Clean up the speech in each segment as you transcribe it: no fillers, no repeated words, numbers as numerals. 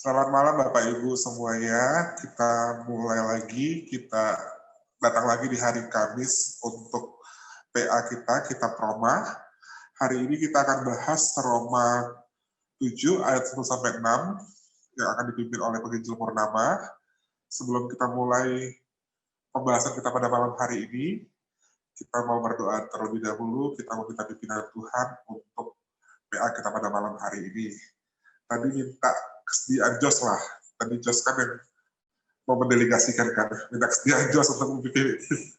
Selamat malam Bapak Ibu semuanya. Kita mulai lagi, kita datang lagi di hari Kamis untuk PA kita Proma. Hari ini kita akan bahas Roma 7 ayat 1 sampai 6 yang akan dipimpin oleh Penginjil Purnama. Sebelum kita mulai pembahasan kita pada malam hari ini, kita mau berdoa terlebih dahulu, kita mau minta pimpinan Tuhan untuk PA kita pada malam hari ini. Tadi minta kesediaan Jos lah. Tadi Jos kan yang mau mendelegasikan kan. Minta kesediaan Jos untuk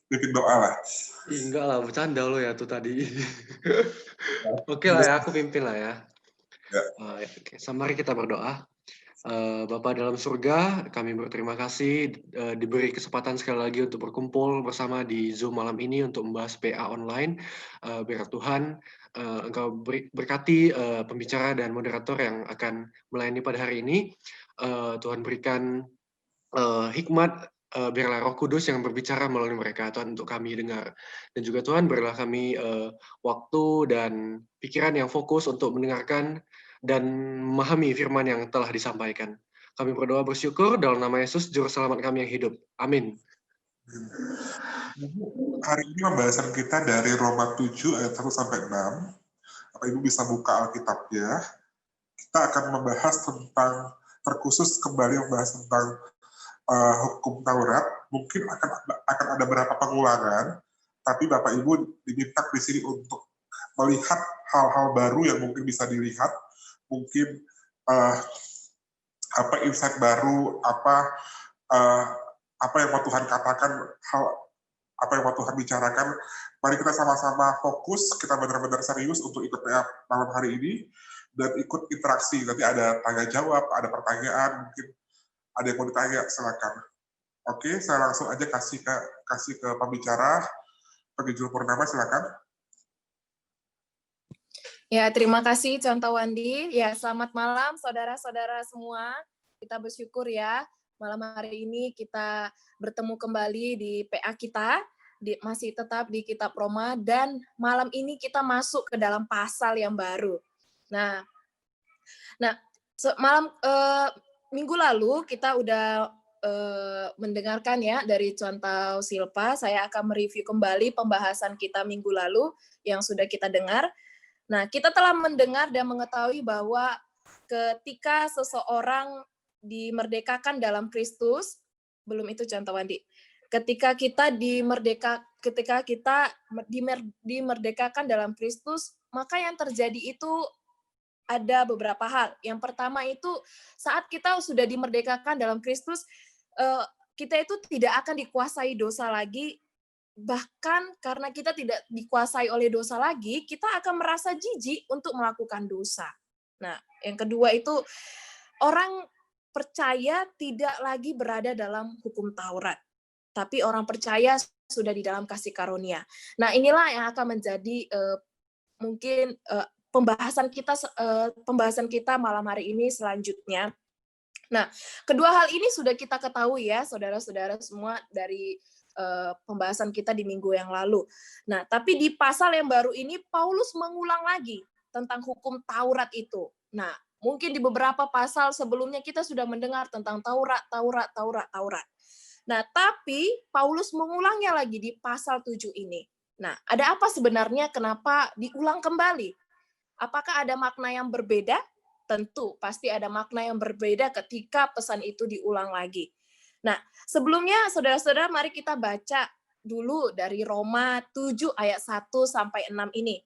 pimpin doa lah. Enggak lah, bercanda lo ya tuh tadi. Oke lah ya, aku pimpin lah ya. Mari kita berdoa. Bapa dalam surga, kami berterima kasih diberi kesempatan sekali lagi untuk berkumpul bersama di Zoom malam ini untuk membahas PA online. Biar Tuhan Engkau berkati pembicara dan moderator yang akan melayani pada hari ini. Tuhan berikan hikmat, biarlah Roh Kudus yang berbicara melalui mereka, Tuhan, untuk kami dengar. Dan juga Tuhan, berilah kami waktu dan pikiran yang fokus untuk mendengarkan dan memahami firman yang telah disampaikan. Kami berdoa bersyukur dalam nama Yesus, Juru Selamat kami yang hidup. Amin. Hari ini pembahasan kita dari Roma 7 ayat 1 sampai 6. Bapak Ibu bisa buka Alkitabnya. Kita akan membahas tentang, terkhusus kembali membahas tentang hukum Taurat. Mungkin akan ada beberapa pengulangan, tapi Bapak Ibu diminta di sini untuk melihat hal-hal baru yang mungkin bisa dilihat, mungkin apa insight baru, apa yang mau Tuhan katakan, apa yang mau Tuhan bicarakan. Mari kita sama-sama fokus, kita benar-benar serius untuk ikut malam hari ini dan ikut interaksi. Nanti ada tanya jawab, ada pertanyaan, mungkin ada yang mau ditanya, silakan. Oke, saya langsung aja kasih ke pembicara, Penginjil Purnama, silakan. Ya, terima kasih Contoh Wandi. Ya, selamat malam saudara-saudara semua. Kita bersyukur ya, malam hari ini kita bertemu kembali di PA kita, masih tetap di Kitab Roma, dan malam ini kita masuk ke dalam pasal yang baru. Nah minggu lalu kita udah mendengarkan ya dari Contoh Silpa. Saya akan mereview kembali pembahasan kita minggu lalu yang sudah kita dengar. Nah, kita telah mendengar dan mengetahui bahwa ketika seseorang dimerdekakan dalam Kristus, belum itu Contoh Wandi. Ketika kita dimerdekakan dalam Kristus, maka yang terjadi itu ada beberapa hal. Yang pertama itu saat kita sudah dimerdekakan dalam Kristus, kita itu tidak akan dikuasai dosa lagi. Bahkan karena kita tidak dikuasai oleh dosa lagi, kita akan merasa jijik untuk melakukan dosa. Nah, yang kedua itu orang percaya tidak lagi berada dalam hukum Taurat, tapi orang percaya sudah di dalam kasih karunia. Nah, inilah yang akan menjadi mungkin pembahasan kita malam hari ini selanjutnya. Nah, kedua hal ini sudah kita ketahui ya, saudara-saudara semua dari pembahasan kita di minggu yang lalu. Nah, tapi di pasal yang baru ini Paulus mengulang lagi tentang hukum Taurat itu. Nah, mungkin di beberapa pasal sebelumnya kita sudah mendengar tentang Taurat. Nah, tapi Paulus mengulangnya lagi di pasal 7 ini. Nah, ada apa sebenarnya kenapa diulang kembali? Apakah ada makna yang berbeda? Tentu, pasti ada makna yang berbeda ketika pesan itu diulang lagi. Nah, sebelumnya saudara-saudara mari kita baca dulu dari Roma 7 ayat 1 sampai 6 ini.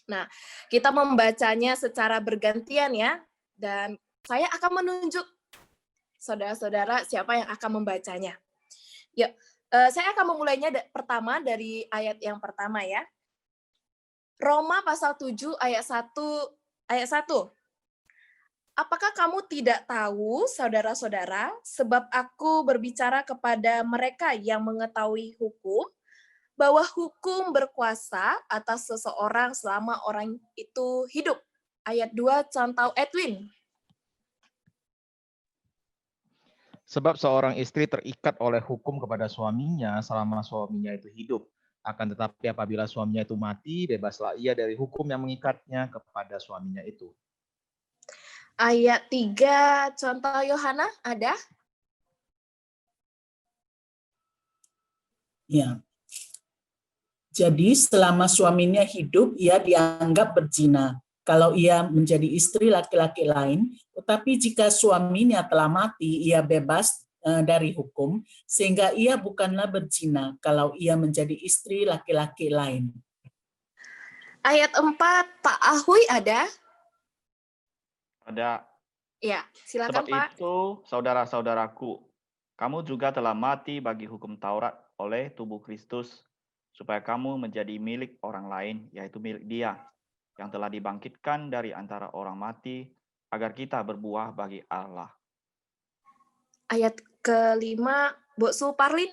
Nah, kita membacanya secara bergantian ya, dan saya akan menunjuk saudara-saudara siapa yang akan membacanya. Yuk, saya akan memulainya pertama dari ayat yang pertama ya. Roma pasal 7 ayat 1. Apakah kamu tidak tahu, saudara-saudara, sebab aku berbicara kepada mereka yang mengetahui hukum, bahwa hukum berkuasa atas seseorang selama orang itu hidup. Ayat 2, Contoh Edwin. Sebab seorang istri terikat oleh hukum kepada suaminya selama suaminya itu hidup. Akan tetapi apabila suaminya itu mati, bebaslah ia dari hukum yang mengikatnya kepada suaminya itu. Ayat 3, contoh Yohana, ada? Ya. Jadi selama suaminya hidup, ia dianggap berzina kalau ia menjadi istri laki-laki lain, tetapi jika suaminya telah mati, ia bebas dari hukum, sehingga ia bukanlah berzina kalau ia menjadi istri laki-laki lain. Ayat 4, Pak Ahui ada? Ada. Ya, silakan Sebab Pak. itu, saudara-saudaraku, kamu juga telah mati bagi hukum Taurat oleh tubuh Kristus, supaya kamu menjadi milik orang lain, yaitu milik Dia, yang telah dibangkitkan dari antara orang mati, agar kita berbuah bagi Allah. Ayat kelima, Bu Su Parlin.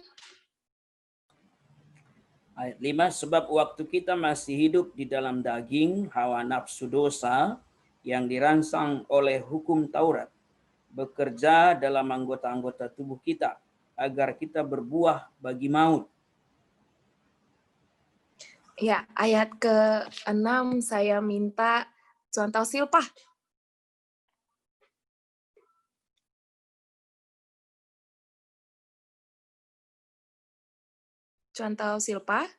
Ayat 5, sebab waktu kita masih hidup di dalam daging, hawa nafsu dosa yang dirangsang oleh hukum Taurat, bekerja dalam anggota-anggota tubuh kita, agar kita berbuah bagi maut. Ya, ayat ke-6 saya minta contoh Silpah. Contoh Silpah.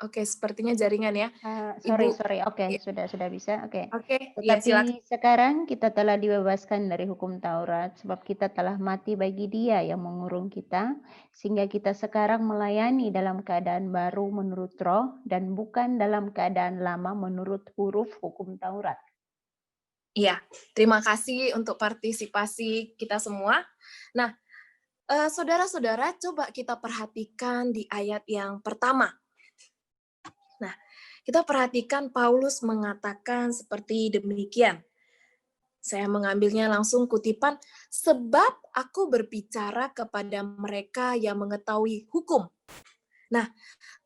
Oke, sepertinya jaringan ya. Sorry. Oke, Ya. sudah bisa. Oke. Oke, ya silakan. Tetapi sekarang kita telah dibebaskan dari hukum Taurat, sebab kita telah mati bagi Dia yang mengurung kita, sehingga kita sekarang melayani dalam keadaan baru menurut roh, dan bukan dalam keadaan lama menurut huruf hukum Taurat. Iya, terima kasih untuk partisipasi kita semua. Nah, saudara-saudara, coba kita perhatikan di ayat yang pertama. Nah, kita perhatikan Paulus mengatakan seperti demikian. Saya mengambilnya langsung kutipan, sebab aku berbicara kepada mereka yang mengetahui hukum. Nah,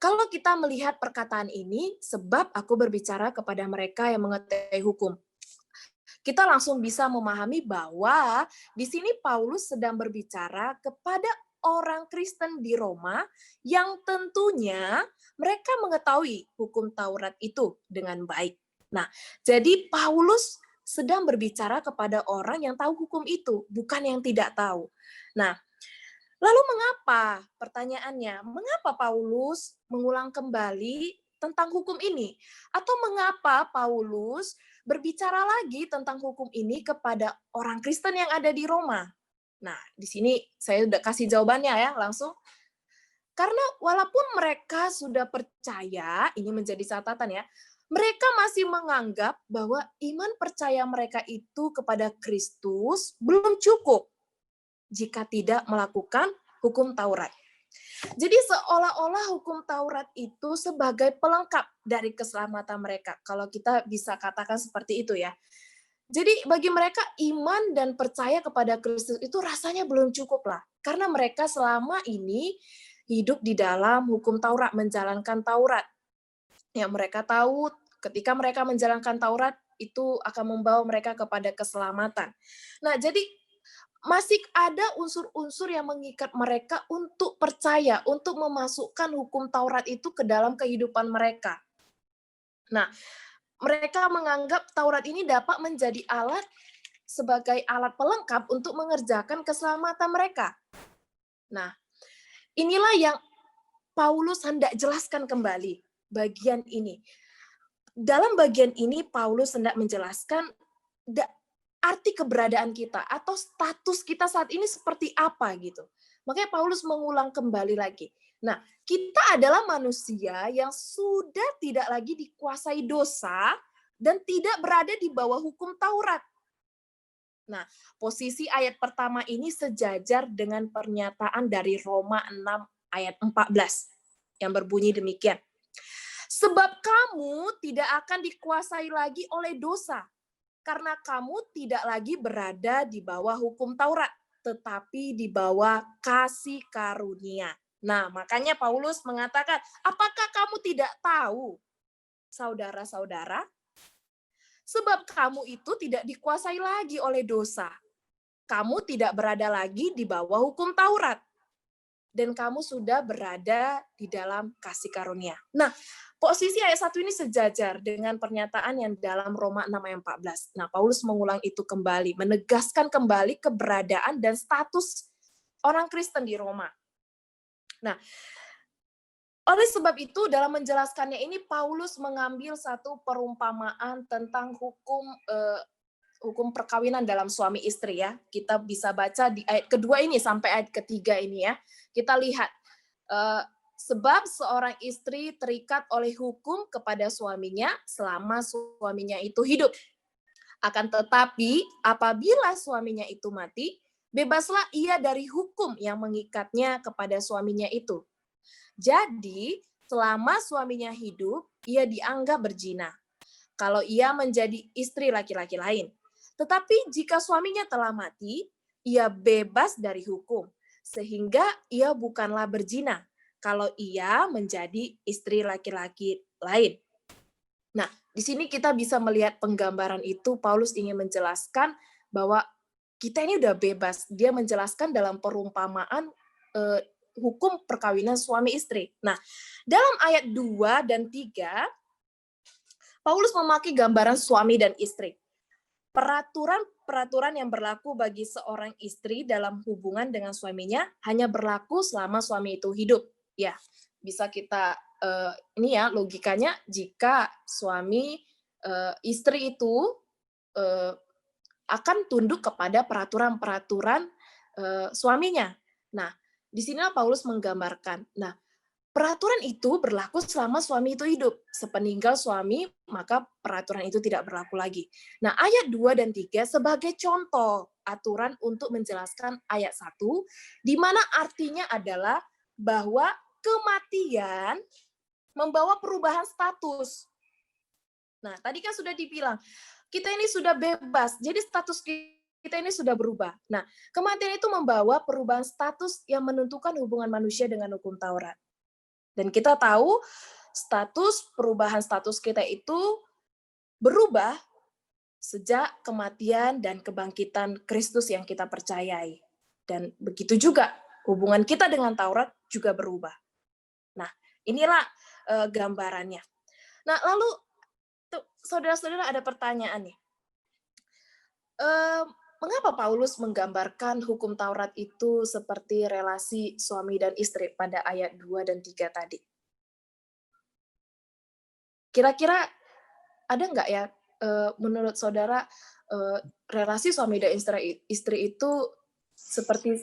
kalau kita melihat perkataan ini, sebab aku berbicara kepada mereka yang mengetahui hukum, kita langsung bisa memahami bahwa di sini Paulus sedang berbicara kepada orang Kristen di Roma yang tentunya mereka mengetahui hukum Taurat itu dengan baik. Nah, jadi Paulus sedang berbicara kepada orang yang tahu hukum itu, bukan yang tidak tahu. Nah, lalu mengapa? Pertanyaannya, mengapa Paulus mengulang kembali tentang hukum ini? Atau mengapa Paulus berbicara lagi tentang hukum ini kepada orang Kristen yang ada di Roma? Nah, di sini saya udah kasih jawabannya ya, langsung. Karena walaupun mereka sudah percaya, ini menjadi catatan ya, mereka masih menganggap bahwa iman percaya mereka itu kepada Kristus belum cukup jika tidak melakukan hukum Taurat. Jadi seolah-olah hukum Taurat itu sebagai pelengkap dari keselamatan mereka. Kalau kita bisa katakan seperti itu ya. Jadi bagi mereka iman dan percaya kepada Kristus itu rasanya belum cukup lah. Karena mereka selama ini hidup di dalam hukum Taurat, menjalankan Taurat. Yang mereka tahu ketika mereka menjalankan Taurat itu akan membawa mereka kepada keselamatan. Nah, jadi masih ada unsur-unsur yang mengikat mereka untuk percaya, untuk memasukkan hukum Taurat itu ke dalam kehidupan mereka. Nah, mereka menganggap Taurat ini dapat menjadi alat sebagai alat pelengkap untuk mengerjakan keselamatan mereka. Nah, inilah yang Paulus hendak jelaskan kembali, bagian ini. Dalam bagian ini, Paulus hendak menjelaskan arti keberadaan kita atau status kita saat ini seperti apa gitu. Makanya Paulus mengulang kembali lagi. Nah, kita adalah manusia yang sudah tidak lagi dikuasai dosa dan tidak berada di bawah hukum Taurat. Nah, posisi ayat pertama ini sejajar dengan pernyataan dari Roma 6 ayat 14 yang berbunyi demikian. Sebab kamu tidak akan dikuasai lagi oleh dosa, karena kamu tidak lagi berada di bawah hukum Taurat, tetapi di bawah kasih karunia. Nah, makanya Paulus mengatakan, apakah kamu tidak tahu, saudara-saudara? Sebab kamu itu tidak dikuasai lagi oleh dosa. Kamu tidak berada lagi di bawah hukum Taurat. Dan kamu sudah berada di dalam kasih karunia. Nah, Posisi ayat 1 ini sejajar dengan pernyataan yang dalam Roma 6 ayat 14. Nah, Paulus mengulang itu kembali, menegaskan kembali keberadaan dan status orang Kristen di Roma. Nah, oleh sebab itu, dalam menjelaskannya ini, Paulus mengambil satu perumpamaan tentang hukum perkawinan dalam suami istri ya. Kita bisa baca di ayat kedua ini sampai ayat ketiga ini ya. Kita lihat, sebab seorang istri terikat oleh hukum kepada suaminya selama suaminya itu hidup. Akan tetapi, apabila suaminya itu mati, bebaslah ia dari hukum yang mengikatnya kepada suaminya itu. Jadi, selama suaminya hidup, ia dianggap berzina kalau ia menjadi istri laki-laki lain. Tetapi jika suaminya telah mati, ia bebas dari hukum, sehingga ia bukanlah berzina kalau ia menjadi istri laki-laki lain. Nah, di sini kita bisa melihat penggambaran itu. Paulus ingin menjelaskan bahwa kita ini udah bebas. Dia menjelaskan dalam perumpamaan hukum perkawinan suami istri. Nah, dalam ayat 2 dan 3, Paulus memakai gambaran suami dan istri. Peraturan yang berlaku bagi seorang istri dalam hubungan dengan suaminya hanya berlaku selama suami itu hidup. Ya, bisa kita ini ya logikanya, jika suami istri itu akan tunduk kepada peraturan-peraturan suaminya. Nah, di sinilah Paulus menggambarkan. Nah, peraturan itu berlaku selama suami itu hidup. Sepeninggal suami, maka peraturan itu tidak berlaku lagi. Nah, ayat 2 dan 3 sebagai contoh aturan untuk menjelaskan ayat 1, di mana artinya adalah bahwa kematian membawa perubahan status. Nah, tadi kan sudah dibilang, kita ini sudah bebas, jadi status kita ini sudah berubah. Nah, kematian itu membawa perubahan status yang menentukan hubungan manusia dengan hukum Taurat. Dan kita tahu perubahan status kita itu berubah sejak kematian dan kebangkitan Kristus yang kita percayai. Dan begitu juga hubungan kita dengan Taurat juga berubah. Nah, inilah gambarannya. Nah, lalu saudara-saudara ada pertanyaan nih. Mengapa Paulus menggambarkan hukum Taurat itu seperti relasi suami dan istri pada ayat 2 dan 3 tadi? Kira-kira ada nggak ya, menurut saudara, relasi suami dan istri itu seperti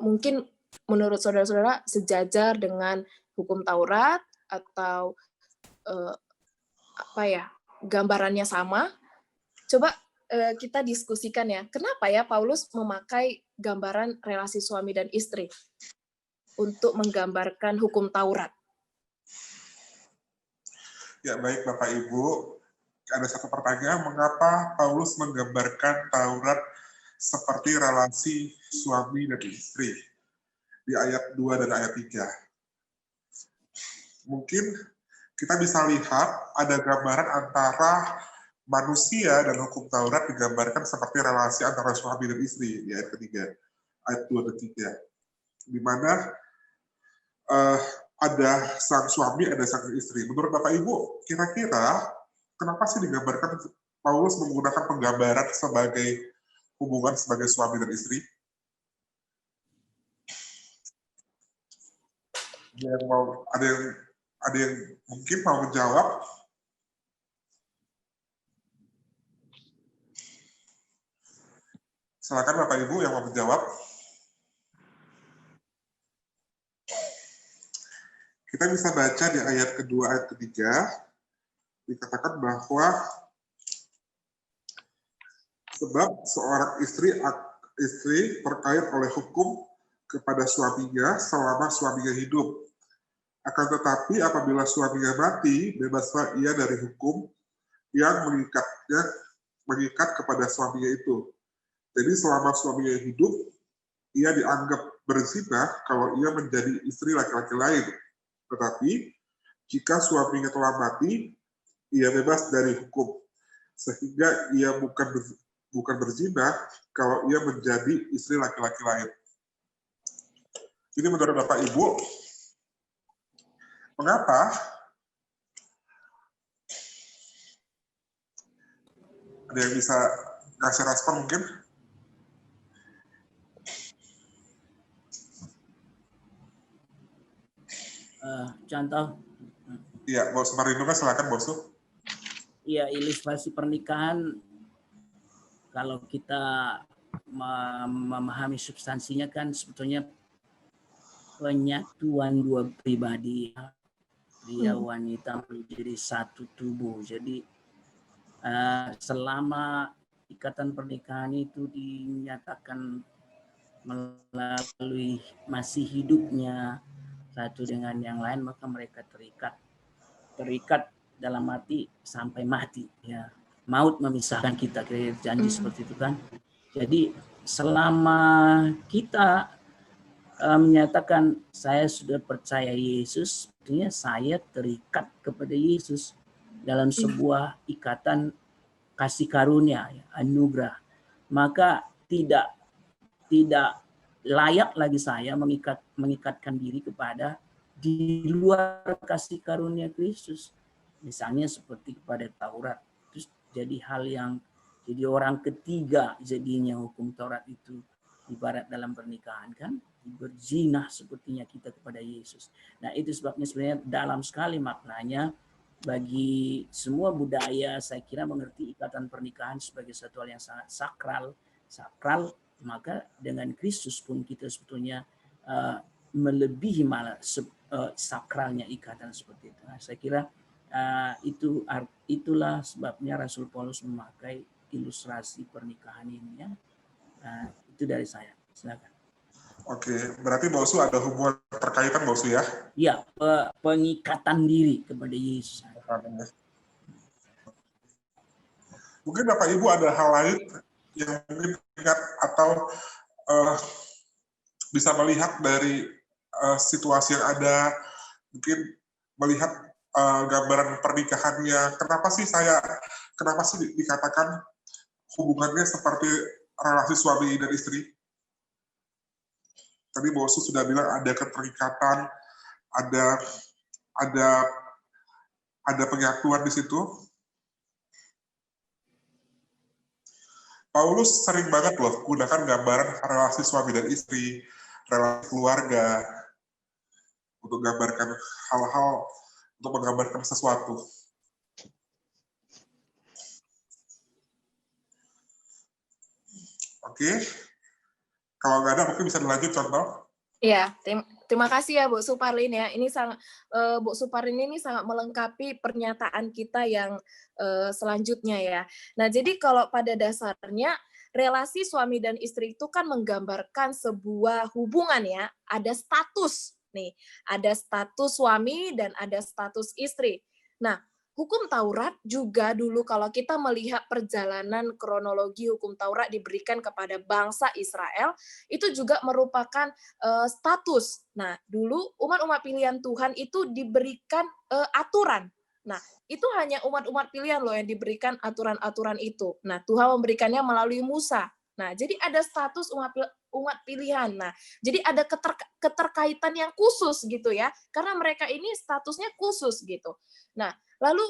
mungkin menurut saudara-saudara sejajar dengan hukum Taurat atau gambarannya sama? Coba kita diskusikan ya, kenapa ya Paulus memakai gambaran relasi suami dan istri untuk menggambarkan hukum Taurat? Ya, baik Bapak Ibu. Ada satu pertanyaan, mengapa Paulus menggambarkan Taurat seperti relasi suami dan istri di ayat 2 dan ayat 3? Mungkin kita bisa lihat ada gambaran antara manusia dan hukum Taurat digambarkan seperti relasi antara suami dan istri di ayat ketiga, ayat 2 dan 3. Di mana ada sang suami, ada sang istri. Menurut Bapak Ibu, kira-kira kenapa sih digambarkan Paulus menggunakan penggambaran sebagai hubungan sebagai suami dan istri? Ada yang mungkin mau menjawab? Silakan Bapak Ibu yang mau menjawab. Kita bisa baca di ayat kedua, ayat ketiga, dikatakan bahwa sebab seorang istri terkait oleh hukum kepada suaminya selama suaminya hidup. Akan tetapi apabila suaminya mati, bebaslah ia dari hukum yang mengikat kepada suaminya itu. Jadi selama suaminya hidup, ia dianggap berzina kalau ia menjadi istri laki-laki lain. Tetapi jika suaminya telah mati, ia bebas dari hukum, sehingga ia bukan berzina kalau ia menjadi istri laki-laki lain. Ini menurut Bapak Ibu, mengapa Ada yang bisa ngasih respon mungkin? Contoh, Iya, Bos Marino, silakan Bos. ya ilustrasi pernikahan, kalau kita memahami substansinya kan sebetulnya penyatuan dua pribadi, pria wanita menjadi satu tubuh. Jadi selama ikatan pernikahan itu dinyatakan melalui masih hidupnya satu dengan yang lain, maka mereka terikat dalam arti sampai mati, ya. Maut memisahkan kita, kira janji seperti itu kan. Jadi selama kita menyatakan saya sudah percaya Yesus, artinya saya terikat kepada Yesus dalam sebuah ikatan kasih karunia, ya, anugerah. Maka tidak layak lagi saya mengikatkan diri kepada di luar kasih karunia Kristus. Misalnya seperti kepada Taurat. Terus jadi hal yang jadi orang ketiga jadinya hukum Taurat itu, ibarat dalam pernikahan kan, berzina sepertinya kita kepada Yesus. Nah itu sebabnya sebenarnya dalam sekali maknanya bagi semua budaya, saya kira mengerti ikatan pernikahan sebagai satu hal yang sangat sakral, maka dengan Kristus pun kita sebetulnya melebihi malah sakralnya ikatan seperti itu. Nah, saya kira itulah sebabnya Rasul Paulus memakai ilustrasi pernikahan ini, ya. Itu dari saya. Silakan. Oke, berarti Bausu ada hubungan terkaitan Bausu ya? Iya, pengikatan diri kepada Yesus. Mungkin Bapak Ibu ada hal lain yang mungkin ingat atau bisa melihat dari situasi yang ada, mungkin melihat gambaran pernikahannya. Kenapa sih dikatakan hubungannya seperti relasi suami dan istri? Tadi Bausu sudah bilang ada keterikatan, ada penyatuan di situ. Paulus sering banget loh gunakan gambaran relasi suami dan istri, relasi keluarga, untuk menggambarkan hal-hal, untuk menggambarkan sesuatu. Oke. Kalau nggak ada, mungkin bisa dilanjut contoh. Iya, terima kasih ya Bu Suparlin ya. Ini sangat Bu Suparlin ini sangat melengkapi pernyataan kita yang selanjutnya ya. Nah, jadi kalau pada dasarnya relasi suami dan istri itu kan menggambarkan sebuah hubungan ya. Ada status nih, ada status suami dan ada status istri. Nah, hukum Taurat juga dulu kalau kita melihat perjalanan kronologi hukum Taurat diberikan kepada bangsa Israel, itu juga merupakan status. Nah, dulu umat-umat pilihan Tuhan itu diberikan aturan. Nah, itu hanya umat-umat pilihan loh yang diberikan aturan-aturan itu. Nah, Tuhan memberikannya melalui Musa. Nah, jadi ada status umat pilihan. Nah, jadi ada keterkaitan yang khusus gitu ya, karena mereka ini statusnya khusus gitu. Nah, lalu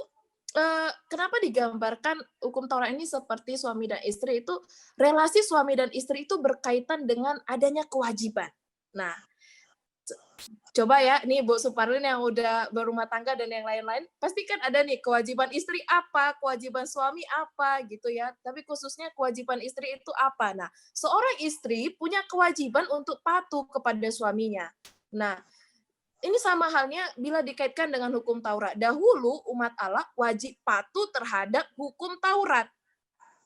kenapa digambarkan hukum Taurat ini seperti suami dan istri itu? Relasi suami dan istri itu berkaitan dengan adanya kewajiban. Nah, coba ya, nih Bu Suparlin yang udah berumah tangga dan yang lain-lain, pasti kan ada nih kewajiban istri apa, kewajiban suami apa gitu ya. Tapi khususnya kewajiban istri itu apa? Nah, seorang istri punya kewajiban untuk patuh kepada suaminya. Nah, ini sama halnya bila dikaitkan dengan hukum Taurat. Dahulu umat Allah wajib patuh terhadap hukum Taurat.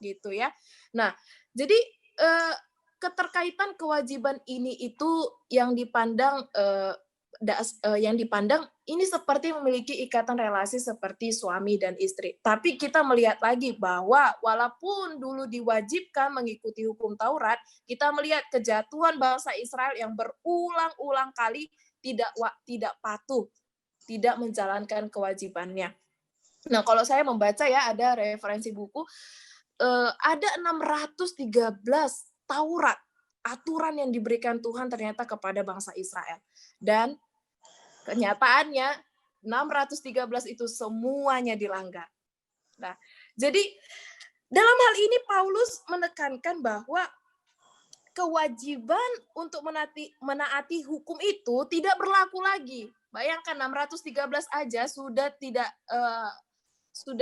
Gitu ya. Nah, jadi keterkaitan kewajiban ini itu yang dipandang ini seperti memiliki ikatan relasi seperti suami dan istri. Tapi kita melihat lagi bahwa walaupun dulu diwajibkan mengikuti hukum Taurat, kita melihat kejatuhan bangsa Israel yang berulang-ulang kali tidak patuh, tidak menjalankan kewajibannya. Nah, kalau saya membaca ya, ada referensi buku, ada 613 Taurat, aturan yang diberikan Tuhan ternyata kepada bangsa Israel. Dan kenyataannya 613 itu semuanya dilanggar. Nah, jadi Dalam hal ini Paulus menekankan bahwa kewajiban untuk menaati hukum itu tidak berlaku lagi. Bayangkan 613 aja sudah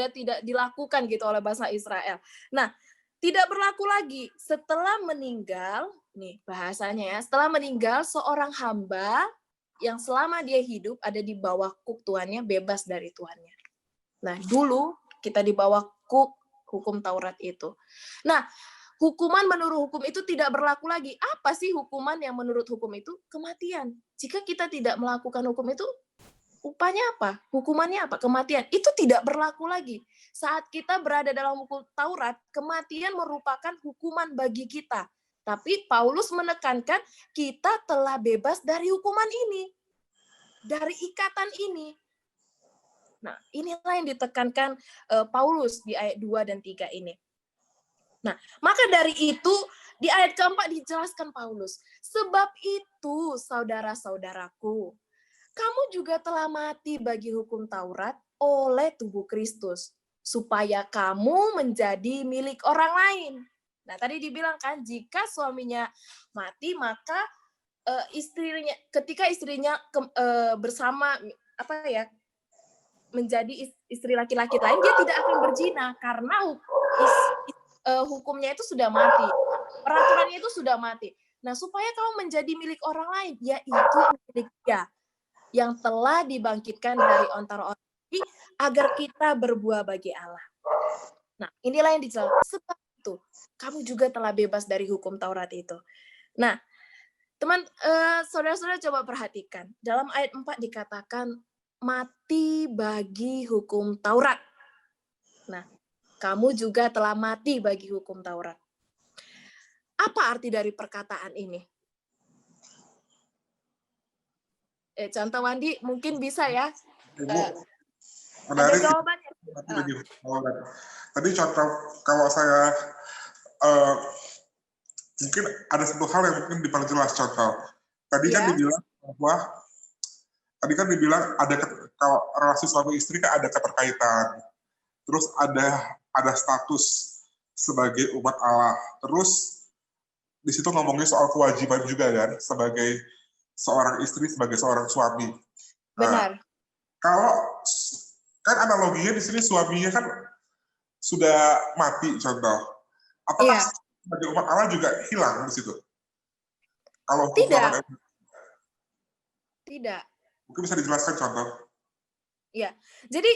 tidak dilakukan gitu oleh bangsa Israel. Nah, tidak berlaku lagi setelah meninggal, nih bahasanya ya, setelah meninggal seorang hamba yang selama dia hidup ada di bawah kuk tuannya, bebas dari tuannya. Nah, dulu kita di bawah kuk hukum Taurat itu. Nah, hukuman menurut hukum itu tidak berlaku lagi. Apa sih hukuman yang menurut hukum itu? Kematian. Jika kita tidak melakukan hukum itu, upahnya apa? Hukumannya apa? Kematian. Itu tidak berlaku lagi. Saat kita berada dalam hukum Taurat, kematian merupakan hukuman bagi kita. Tapi Paulus menekankan kita telah bebas dari hukuman ini. Dari ikatan ini. Nah, inilah yang ditekankan Paulus di ayat 2 dan 3 ini. Nah, maka dari itu di ayat keempat dijelaskan Paulus, sebab itu saudara-saudaraku, kamu juga telah mati bagi hukum Taurat oleh tubuh Kristus, supaya kamu menjadi milik orang lain. Nah, tadi dibilang kan, jika suaminya mati, maka ketika istrinya bersama menjadi istri laki-laki lain, dia tidak akan berzina karena hukumnya itu sudah mati, peraturannya itu sudah mati. Nah, supaya kamu menjadi milik orang lain, yaitu milik Dia yang telah dibangkitkan dari antara orang mati, agar kita berbuah bagi Allah. Nah, inilah yang dijelaskan. Sebab itu, kamu juga telah bebas dari hukum Taurat itu. Nah, saudara-saudara coba perhatikan. Dalam ayat 4 dikatakan, mati bagi hukum Taurat. Nah, kamu juga telah mati bagi hukum Taurat. Apa arti dari perkataan ini? Contoh Wandi mungkin bisa ya. Menarik. Ada jawabannya. Tadi contoh kalau saya mungkin ada satu hal yang mungkin diperjelas contoh. Tadi kan dibilang bahwa ada kalau relasi suami istri kan ada keterkaitan. Terus ada status sebagai umat Allah. Terus di situ ngomongnya soal kewajiban juga kan, sebagai seorang istri, sebagai seorang suami. Benar. Kalau kan analoginya di sini suaminya kan sudah mati contoh. Apakah sebagai umat Allah juga hilang di situ? Kalau tidak. Mungkin bisa dijelaskan contoh. Ya. Jadi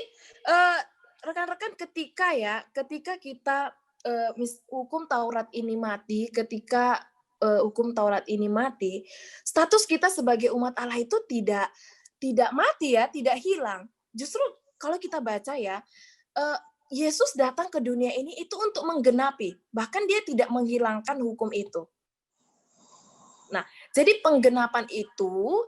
rekan-rekan ketika kita hukum Taurat ini mati, status kita sebagai umat Allah itu tidak mati ya, tidak hilang. Justru kalau kita baca ya, Yesus datang ke dunia ini itu untuk menggenapi, bahkan dia tidak menghilangkan hukum itu. Nah, jadi penggenapan itu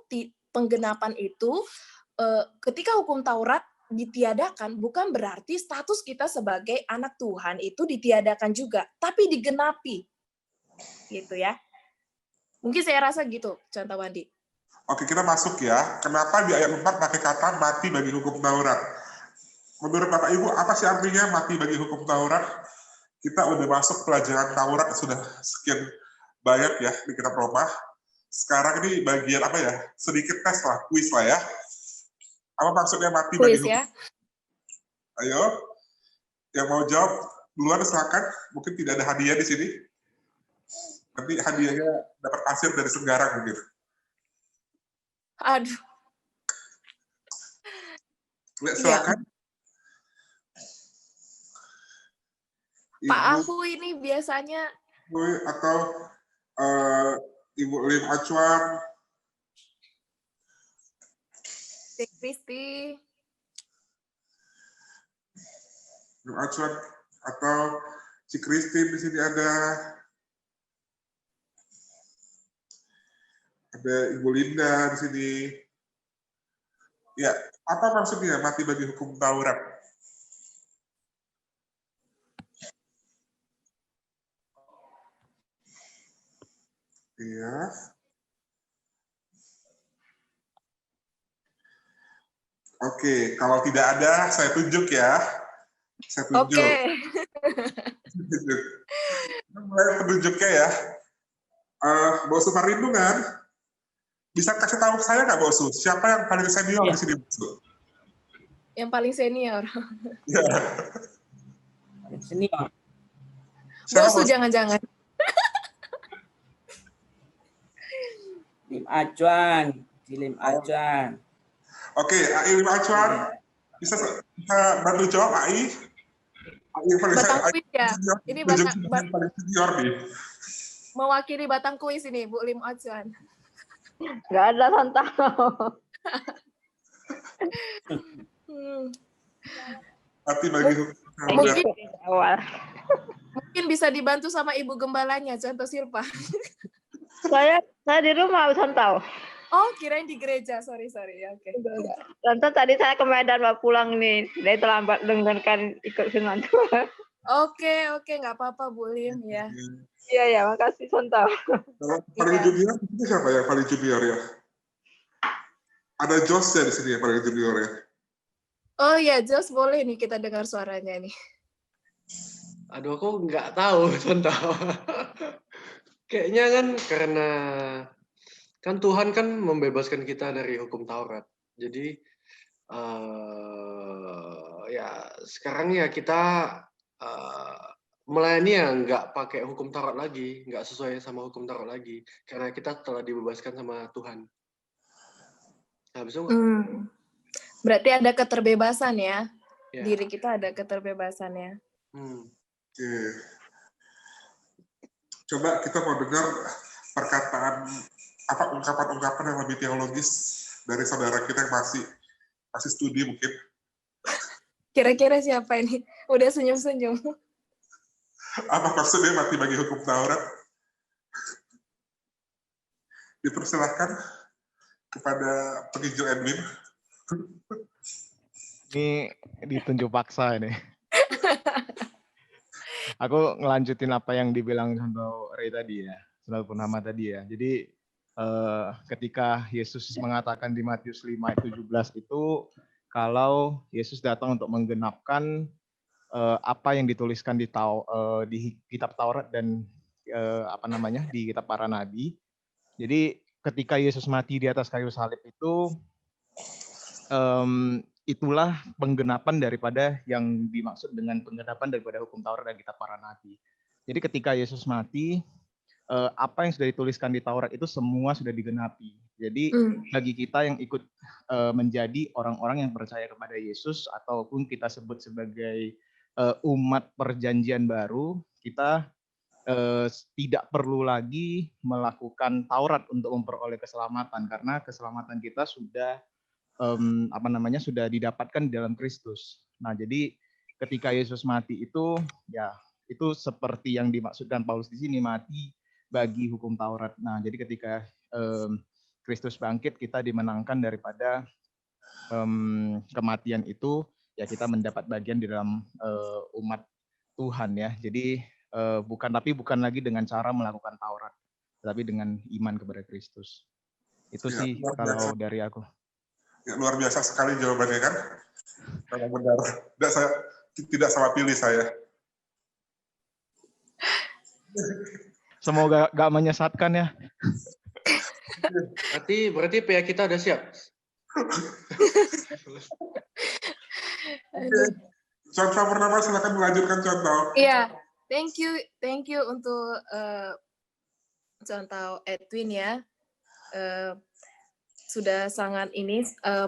ketika hukum Taurat ditiadakan bukan berarti status kita sebagai anak Tuhan itu ditiadakan juga, tapi digenapi. Gitu ya. Mungkin saya rasa gitu, contoh Wandi. Oke, kita masuk ya. Kenapa di ayat 4 pakai kata mati bagi hukum Taurat? Menurut Bapak Ibu, apa sih artinya mati bagi hukum Taurat? Kita udah masuk pelajaran Taurat sudah sekian banyak ya di kitab Roma. Sekarang ini bagian apa ya? Sedikit tes lah, kuis lah ya. Apa maksudnya mati bagi hukum? Ya? Ayo, yang mau jawab duluan silakan. Mungkin tidak ada hadiah di sini. Nanti hadiahnya dapat pasir dari Senggarang mungkin. Aduh. Silakan. Ya. Pak Ahu ini biasanya. Atau Ibu Lim Acuan. Kristi. Lim Acuan atau si Kristin di sini ada. Ada Ibu Linda di sini. Ya, apa maksudnya mati bagi hukum Taurat? Iya. Oke, kalau tidak ada, saya tunjuk ya. Saya tunjuk. Mulai penunjuknya ya. Bosu Perlindungan, bisa kasih tahu saya nggak Bosu, siapa yang paling senior di sini Bosu? Yang paling senior. Ya. Senior. Bosu jangan-jangan. Lim Acuan, Lim Acuan. Oke, AI Lim Acuan, bisa bantu jawab AI? Batang Kuis ya. Ini paling senior nih. Mewakili Batang Kuis ini, Bu Lim Acuan. Nggak ada Santau. Mati bagi Mungkin bisa dibantu sama Ibu Gembalanya, contoh Silpa. Saya di rumah Santau. Oh, kirain di gereja. Sorry. Ya, oke. Tante tadi saya ke Medan mau pulang nih. Saya terlambat dengarkan ikut firman Tuhan. Oke, nggak apa-apa Bu Lim ya. Iya, makasih Santau. Kalau paling junior itu siapa ya paling junior ya? Ada Jos ya di sini ya paling junior ya. Oh ya, Jos boleh nih kita dengar suaranya nih. Aduh, aku nggak tahu, Santau. Kayaknya kan karena kan Tuhan kan membebaskan kita dari hukum Taurat. Jadi ya sekarang ya kita melayani ya nggak pakai hukum Taurat lagi, nggak sesuai sama hukum Taurat lagi, karena kita telah dibebaskan sama Tuhan. Habis itu berarti ada keterbebasan ya? Diri kita ada keterbebasan ya. Oke. Coba kita mau dengar perkataan ungkapan-ungkapan yang lebih teologis dari saudara kita yang masih studi mungkin. Kira-kira siapa ini? Udah senyum-senyum. Apa maksudnya mati bagi hukum Taurat? Dipersilahkan kepada penginjil admin. Ini ditunjuk paksa ini. Aku ngelanjutin apa yang dibilang Santo Ray tadi ya, Santo Purnama tadi ya. Jadi ketika Yesus mengatakan di Matius 5 ayat 17 itu, kalau Yesus datang untuk menggenapkan apa yang dituliskan di kitab Taurat dan di kitab para nabi. Jadi ketika Yesus mati di atas kayu salib itu, itulah penggenapan daripada yang dimaksud dengan penggenapan daripada hukum Taurat dan kitab para nabi. Jadi ketika Yesus mati, apa yang sudah dituliskan di Taurat itu semua sudah digenapi. Jadi bagi kita yang ikut menjadi orang-orang yang percaya kepada Yesus ataupun kita sebut sebagai umat perjanjian baru, kita tidak perlu lagi melakukan Taurat untuk memperoleh keselamatan, karena keselamatan kita sudah sudah didapatkan di dalam Kristus. Nah, jadi ketika Yesus mati itu, ya itu seperti yang dimaksudkan Paulus di sini, mati bagi hukum Taurat. Nah, jadi ketika Kristus bangkit, kita dimenangkan daripada kematian itu, ya kita mendapat bagian di dalam umat Tuhan ya. Jadi bukan lagi dengan cara melakukan Taurat, tapi dengan iman kepada Kristus. Itu ya, sih kalau dari aku. Ya, luar biasa sekali jawabannya kan? Kalau benar, tidak salah pilih saya. Semoga gak menyesatkan ya. Berarti PA kita udah siap. Contoh pertama silakan melanjutkan contoh. Iya, thank you untuk contoh Edwin ya. Sudah sangat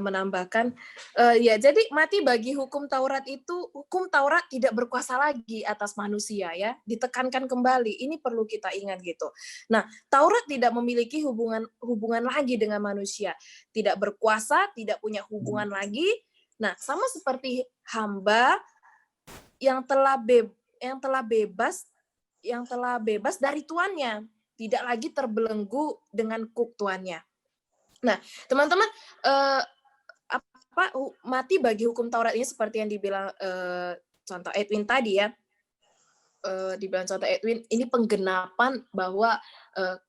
menambahkan ya, jadi mati bagi hukum Taurat itu, hukum Taurat tidak berkuasa lagi atas manusia ya, ditekankan kembali, ini perlu kita ingat gitu. Nah, Taurat tidak memiliki hubungan lagi dengan manusia, tidak berkuasa, tidak punya hubungan lagi. Nah, sama seperti hamba yang telah bebas dari tuannya, tidak lagi terbelenggu dengan kuk tuannya. Nah, teman-teman, mati bagi hukum Taurat ini seperti yang dibilang contoh Edwin tadi ya, dibilang contoh Edwin, ini penggenapan bahwa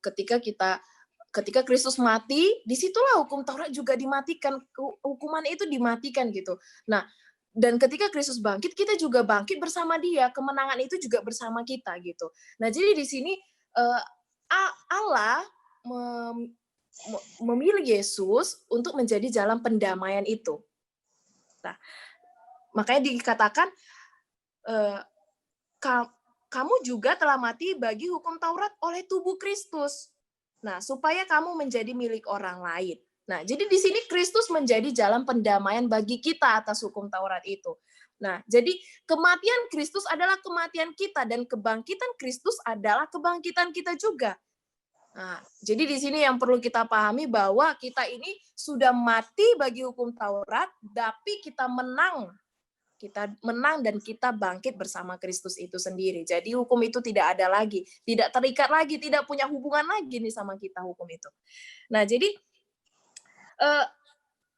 ketika Kristus mati, disitulah hukum Taurat juga dimatikan, hukuman itu dimatikan gitu. Nah, dan ketika Kristus bangkit, kita juga bangkit bersama Dia. Kemenangan itu juga bersama kita gitu. Nah, jadi di sini Allah memilih Yesus untuk menjadi jalan pendamaian itu. Nah, makanya dikatakan kamu juga telah mati bagi hukum Taurat oleh tubuh Kristus. Nah, supaya kamu menjadi milik orang lain. Nah, jadi di sini Kristus menjadi jalan pendamaian bagi kita atas hukum Taurat itu. Nah, jadi kematian Kristus adalah kematian kita dan kebangkitan Kristus adalah kebangkitan kita juga. Nah, jadi di sini yang perlu kita pahami bahwa kita ini sudah mati bagi hukum Taurat, tapi kita menang. Kita menang dan kita bangkit bersama Kristus itu sendiri. Jadi hukum itu tidak ada lagi, tidak terikat lagi, tidak punya hubungan lagi nih sama kita hukum itu. Nah, jadi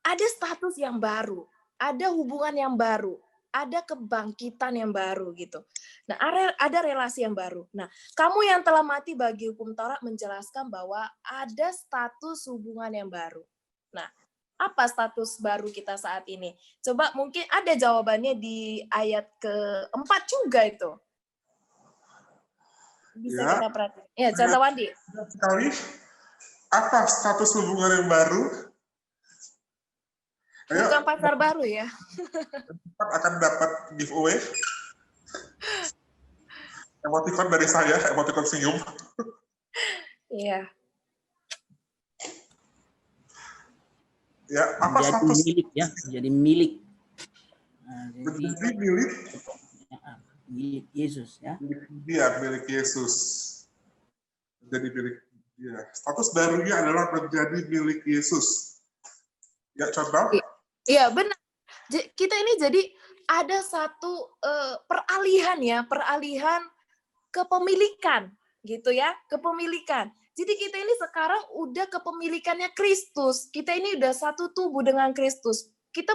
ada status yang baru, ada hubungan yang baru, ada kebangkitan yang baru gitu. Nah, ada relasi yang baru. Nah, kamu yang telah mati bagi hukum Taurat menjelaskan bahwa ada status hubungan yang baru. Nah, apa status baru kita saat ini? Coba mungkin ada jawabannya di ayat ke-4 juga itu. Bisa Ya. kita perhatikan. Ya, contoh Wandi. Sekali, apa status hubungan yang baru? Ayo, Bukan pacar baru ya. akan dapat giveaway. Emoticon dari saya, emoticon senyum. Iya. Ya, apa Menjadi status milik ya, menjadi milik. Nah, menjadi milik milik Yesus ya. dia, milik Yesus. Menjadi milik dia. Status barunya adalah menjadi milik Yesus. Ya, contoh. Iya, benar. Kita ini jadi ada satu peralihan kepemilikan gitu ya, kepemilikan. Jadi kita ini sekarang udah kepemilikannya Kristus. Kita ini udah satu tubuh dengan Kristus. Kita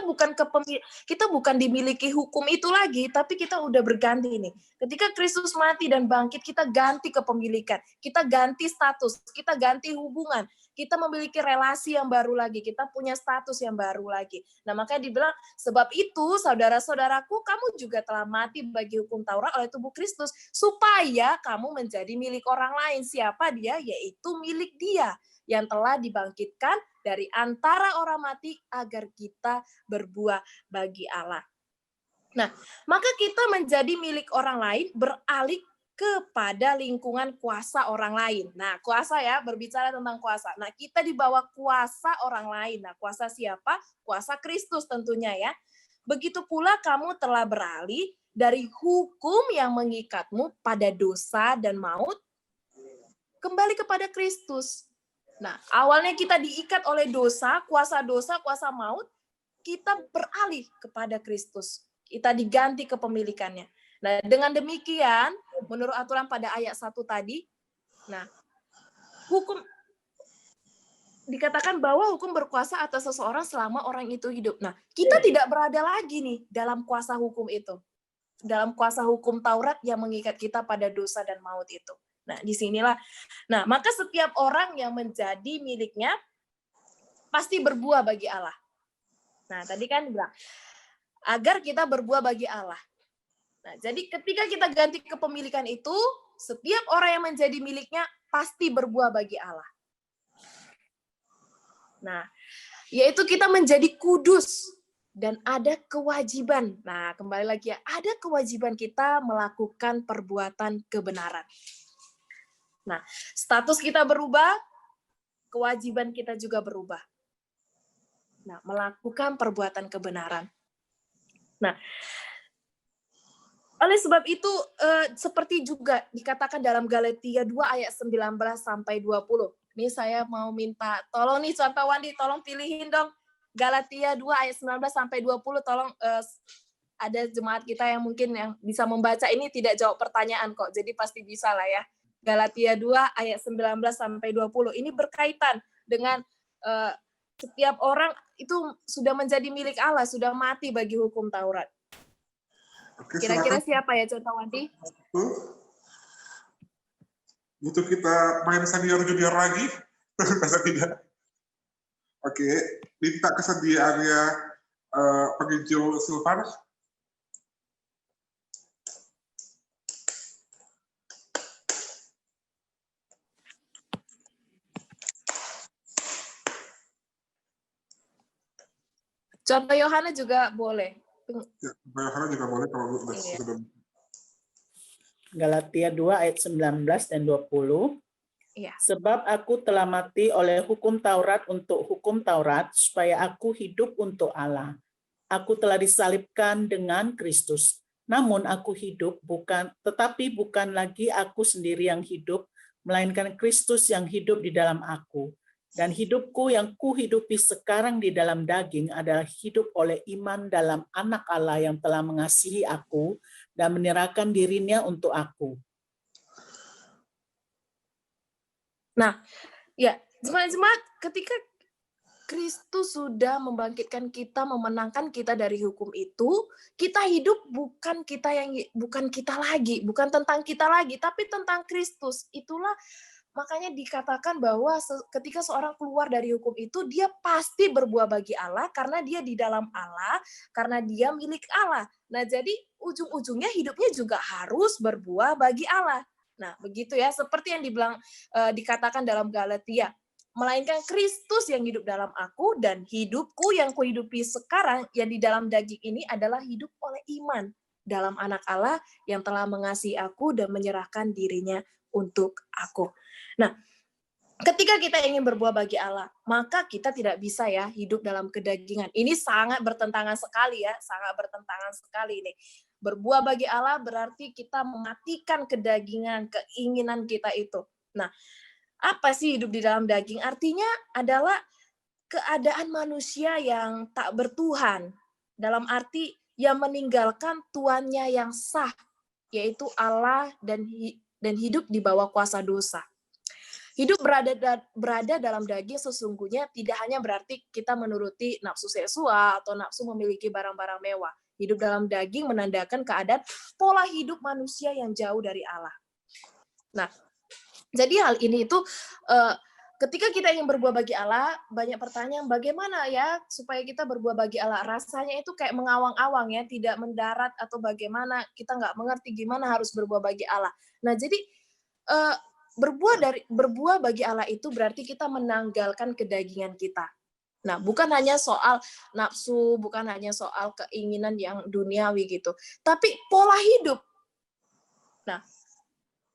bukan dimiliki hukum itu lagi, tapi kita udah berganti nih. Ketika Kristus mati dan bangkit, kita ganti kepemilikan, kita ganti status, kita ganti hubungan, kita memiliki relasi yang baru lagi, kita punya status yang baru lagi. Nah, makanya dibilang, sebab itu, saudara-saudaraku, kamu juga telah mati bagi hukum Taurat oleh tubuh Kristus, supaya kamu menjadi milik orang lain. Siapa dia? Yaitu milik Dia yang telah dibangkitkan dari antara orang mati agar kita berbuah bagi Allah. Nah, maka kita menjadi milik orang lain beralih kepada lingkungan kuasa orang lain. Nah, kuasa ya, berbicara tentang kuasa. Nah, kita di bawah kuasa orang lain. Nah, kuasa siapa? Kuasa Kristus tentunya ya. Begitu pula kamu telah beralih dari hukum yang mengikatmu pada dosa dan maut, kembali kepada Kristus. Nah, awalnya kita diikat oleh dosa, kuasa maut, kita beralih kepada Kristus. Kita diganti kepemilikannya. Nah, dengan demikian, menurut aturan pada ayat 1 tadi, nah, hukum dikatakan bahwa hukum berkuasa atas seseorang selama orang itu hidup. Nah, kita tidak berada lagi nih dalam kuasa hukum itu. Dalam kuasa hukum Taurat yang mengikat kita pada dosa dan maut itu. Nah, disinilah. Nah, maka setiap orang yang menjadi miliknya pasti berbuah bagi Allah. Nah, tadi kan bilang, agar kita berbuah bagi Allah. Nah, jadi ketika kita ganti kepemilikan itu, setiap orang yang menjadi miliknya pasti berbuah bagi Allah. Nah, yaitu kita menjadi kudus dan ada kewajiban. Nah, kembali lagi ya, ada kewajiban kita melakukan perbuatan kebenaran. Nah, status kita berubah, kewajiban kita juga berubah. Nah, melakukan perbuatan kebenaran. Nah, oleh sebab itu, seperti juga dikatakan dalam Galatia 2 ayat 19 sampai 20. Ini saya mau minta tolong nih contoh Wandi, tolong pilihin dong Galatia 2 ayat 19 sampai 20, tolong ada jemaat kita yang mungkin yang bisa membaca ini tidak jawab pertanyaan kok. Jadi pasti bisa lah ya. Galatia 2 ayat 19 sampai 20. Ini berkaitan dengan setiap orang itu sudah menjadi milik Allah, sudah mati bagi hukum Taurat. Oke, Kira-kira silakan. siapa ya contoh Wandi? Butuh kita main senior junior lagi? Masa tidak? Oke, minta kesediaannya penginjil Silvan. Contoh Yohana juga boleh. Ya, Yohana juga boleh kalau Iya. sudah. Galatia 2 ayat 19 dan 20. Iya. Sebab aku telah mati oleh hukum Taurat untuk hukum Taurat, supaya aku hidup untuk Allah. Aku telah disalibkan dengan Kristus. Namun aku hidup tetapi bukan lagi aku sendiri yang hidup, melainkan Kristus yang hidup di dalam aku. Dan hidupku yang kuhidupi sekarang di dalam daging adalah hidup oleh iman dalam Anak Allah yang telah mengasihi aku dan menyerahkan dirinya untuk aku. Nah, ya, jemaat-jemaat, ketika Kristus sudah membangkitkan kita, memenangkan kita dari hukum itu, kita hidup bukan kita lagi, bukan tentang kita lagi, tapi tentang Kristus. Itulah makanya dikatakan bahwa ketika seorang keluar dari hukum itu, dia pasti berbuah bagi Allah karena dia di dalam Allah, karena dia milik Allah. Nah, jadi ujung-ujungnya hidupnya juga harus berbuah bagi Allah. Nah, begitu ya, seperti yang dikatakan dalam Galatia. Melainkan Kristus yang hidup dalam aku, dan hidupku yang kuhidupi sekarang yang di dalam daging ini adalah hidup oleh iman dalam Anak Allah yang telah mengasihi aku dan menyerahkan dirinya untuk aku. Nah, ketika kita ingin berbuah bagi Allah, maka kita tidak bisa ya hidup dalam kedagingan. Ini sangat bertentangan sekali ya, sangat bertentangan sekali nih. Berbuah bagi Allah berarti kita mematikan kedagingan, keinginan kita itu. Nah, apa sih hidup di dalam daging? Artinya adalah keadaan manusia yang tak bertuhan. Dalam arti yang meninggalkan tuannya yang sah, yaitu Allah, dan hidup di bawah kuasa dosa. Hidup berada dalam daging sesungguhnya tidak hanya berarti kita menuruti nafsu seksual atau nafsu memiliki barang-barang mewah. Hidup dalam daging menandakan keadaan pola hidup manusia yang jauh dari Allah. Nah, jadi hal ini itu ketika kita ingin berbuah bagi Allah, banyak pertanyaan bagaimana ya supaya kita berbuah bagi Allah. Rasanya itu kayak mengawang-awang ya, tidak mendarat atau bagaimana, kita nggak mengerti gimana harus berbuah bagi Allah. Nah, jadi berbuah bagi Allah itu berarti kita menanggalkan kedagingan kita. Nah, bukan hanya soal nafsu, bukan hanya soal keinginan yang duniawi gitu, tapi pola hidup. Nah,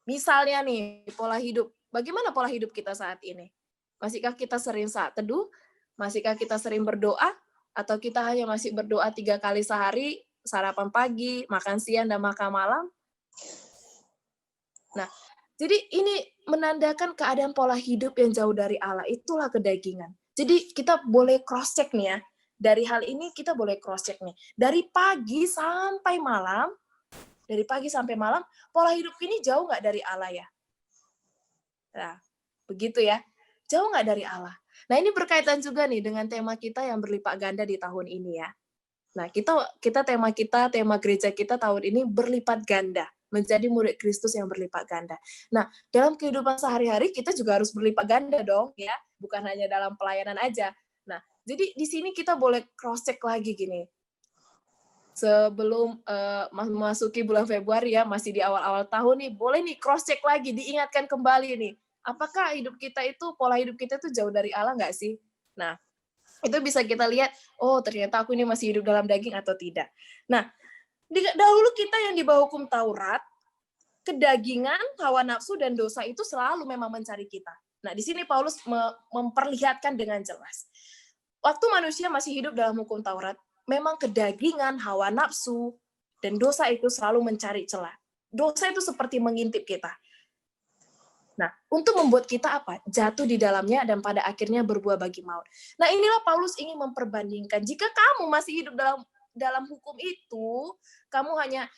misalnya nih, pola hidup. Bagaimana pola hidup kita saat ini? Masihkah kita sering saat teduh? Masihkah kita sering berdoa? Atau kita hanya masih berdoa 3 kali sehari, sarapan pagi, makan siang, dan makan malam? Nah, jadi ini menandakan keadaan pola hidup yang jauh dari Allah. Itulah kedagingan. Jadi kita boleh cross-check nih ya. Dari hal ini kita boleh cross-check nih. Dari pagi sampai malam, pola hidup ini jauh nggak dari Allah ya? Nah, begitu ya. Jauh nggak dari Allah. Nah, ini berkaitan juga nih dengan tema kita yang berlipat ganda di tahun ini ya. Nah, tema gereja kita tahun ini berlipat ganda. Menjadi murid Kristus yang berlipat ganda. Nah, dalam kehidupan sehari-hari kita juga harus berlipat ganda dong ya. Bukan hanya dalam pelayanan aja. Nah, jadi di sini kita boleh cross-check lagi gini. Sebelum memasuki bulan Februari ya, masih di awal-awal tahun nih, boleh nih cross-check lagi, diingatkan kembali nih. Apakah hidup kita itu, pola hidup kita itu jauh dari Allah nggak sih? Nah, itu bisa kita lihat, oh ternyata aku ini masih hidup dalam daging atau tidak. Nah, dahulu kita yang di bawah hukum Taurat, kedagingan, hawa nafsu, dan dosa itu selalu memang mencari kita. Nah, di sini Paulus memperlihatkan dengan jelas. Waktu manusia masih hidup dalam hukum Taurat, memang kedagingan, hawa nafsu, dan dosa itu selalu mencari celah. Dosa itu seperti mengintip kita. Nah, untuk membuat kita apa? Jatuh di dalamnya dan pada akhirnya berbuah bagi maut. Nah, inilah Paulus ingin memperbandingkan. Jika kamu masih hidup dalam hukum itu, kamu hanya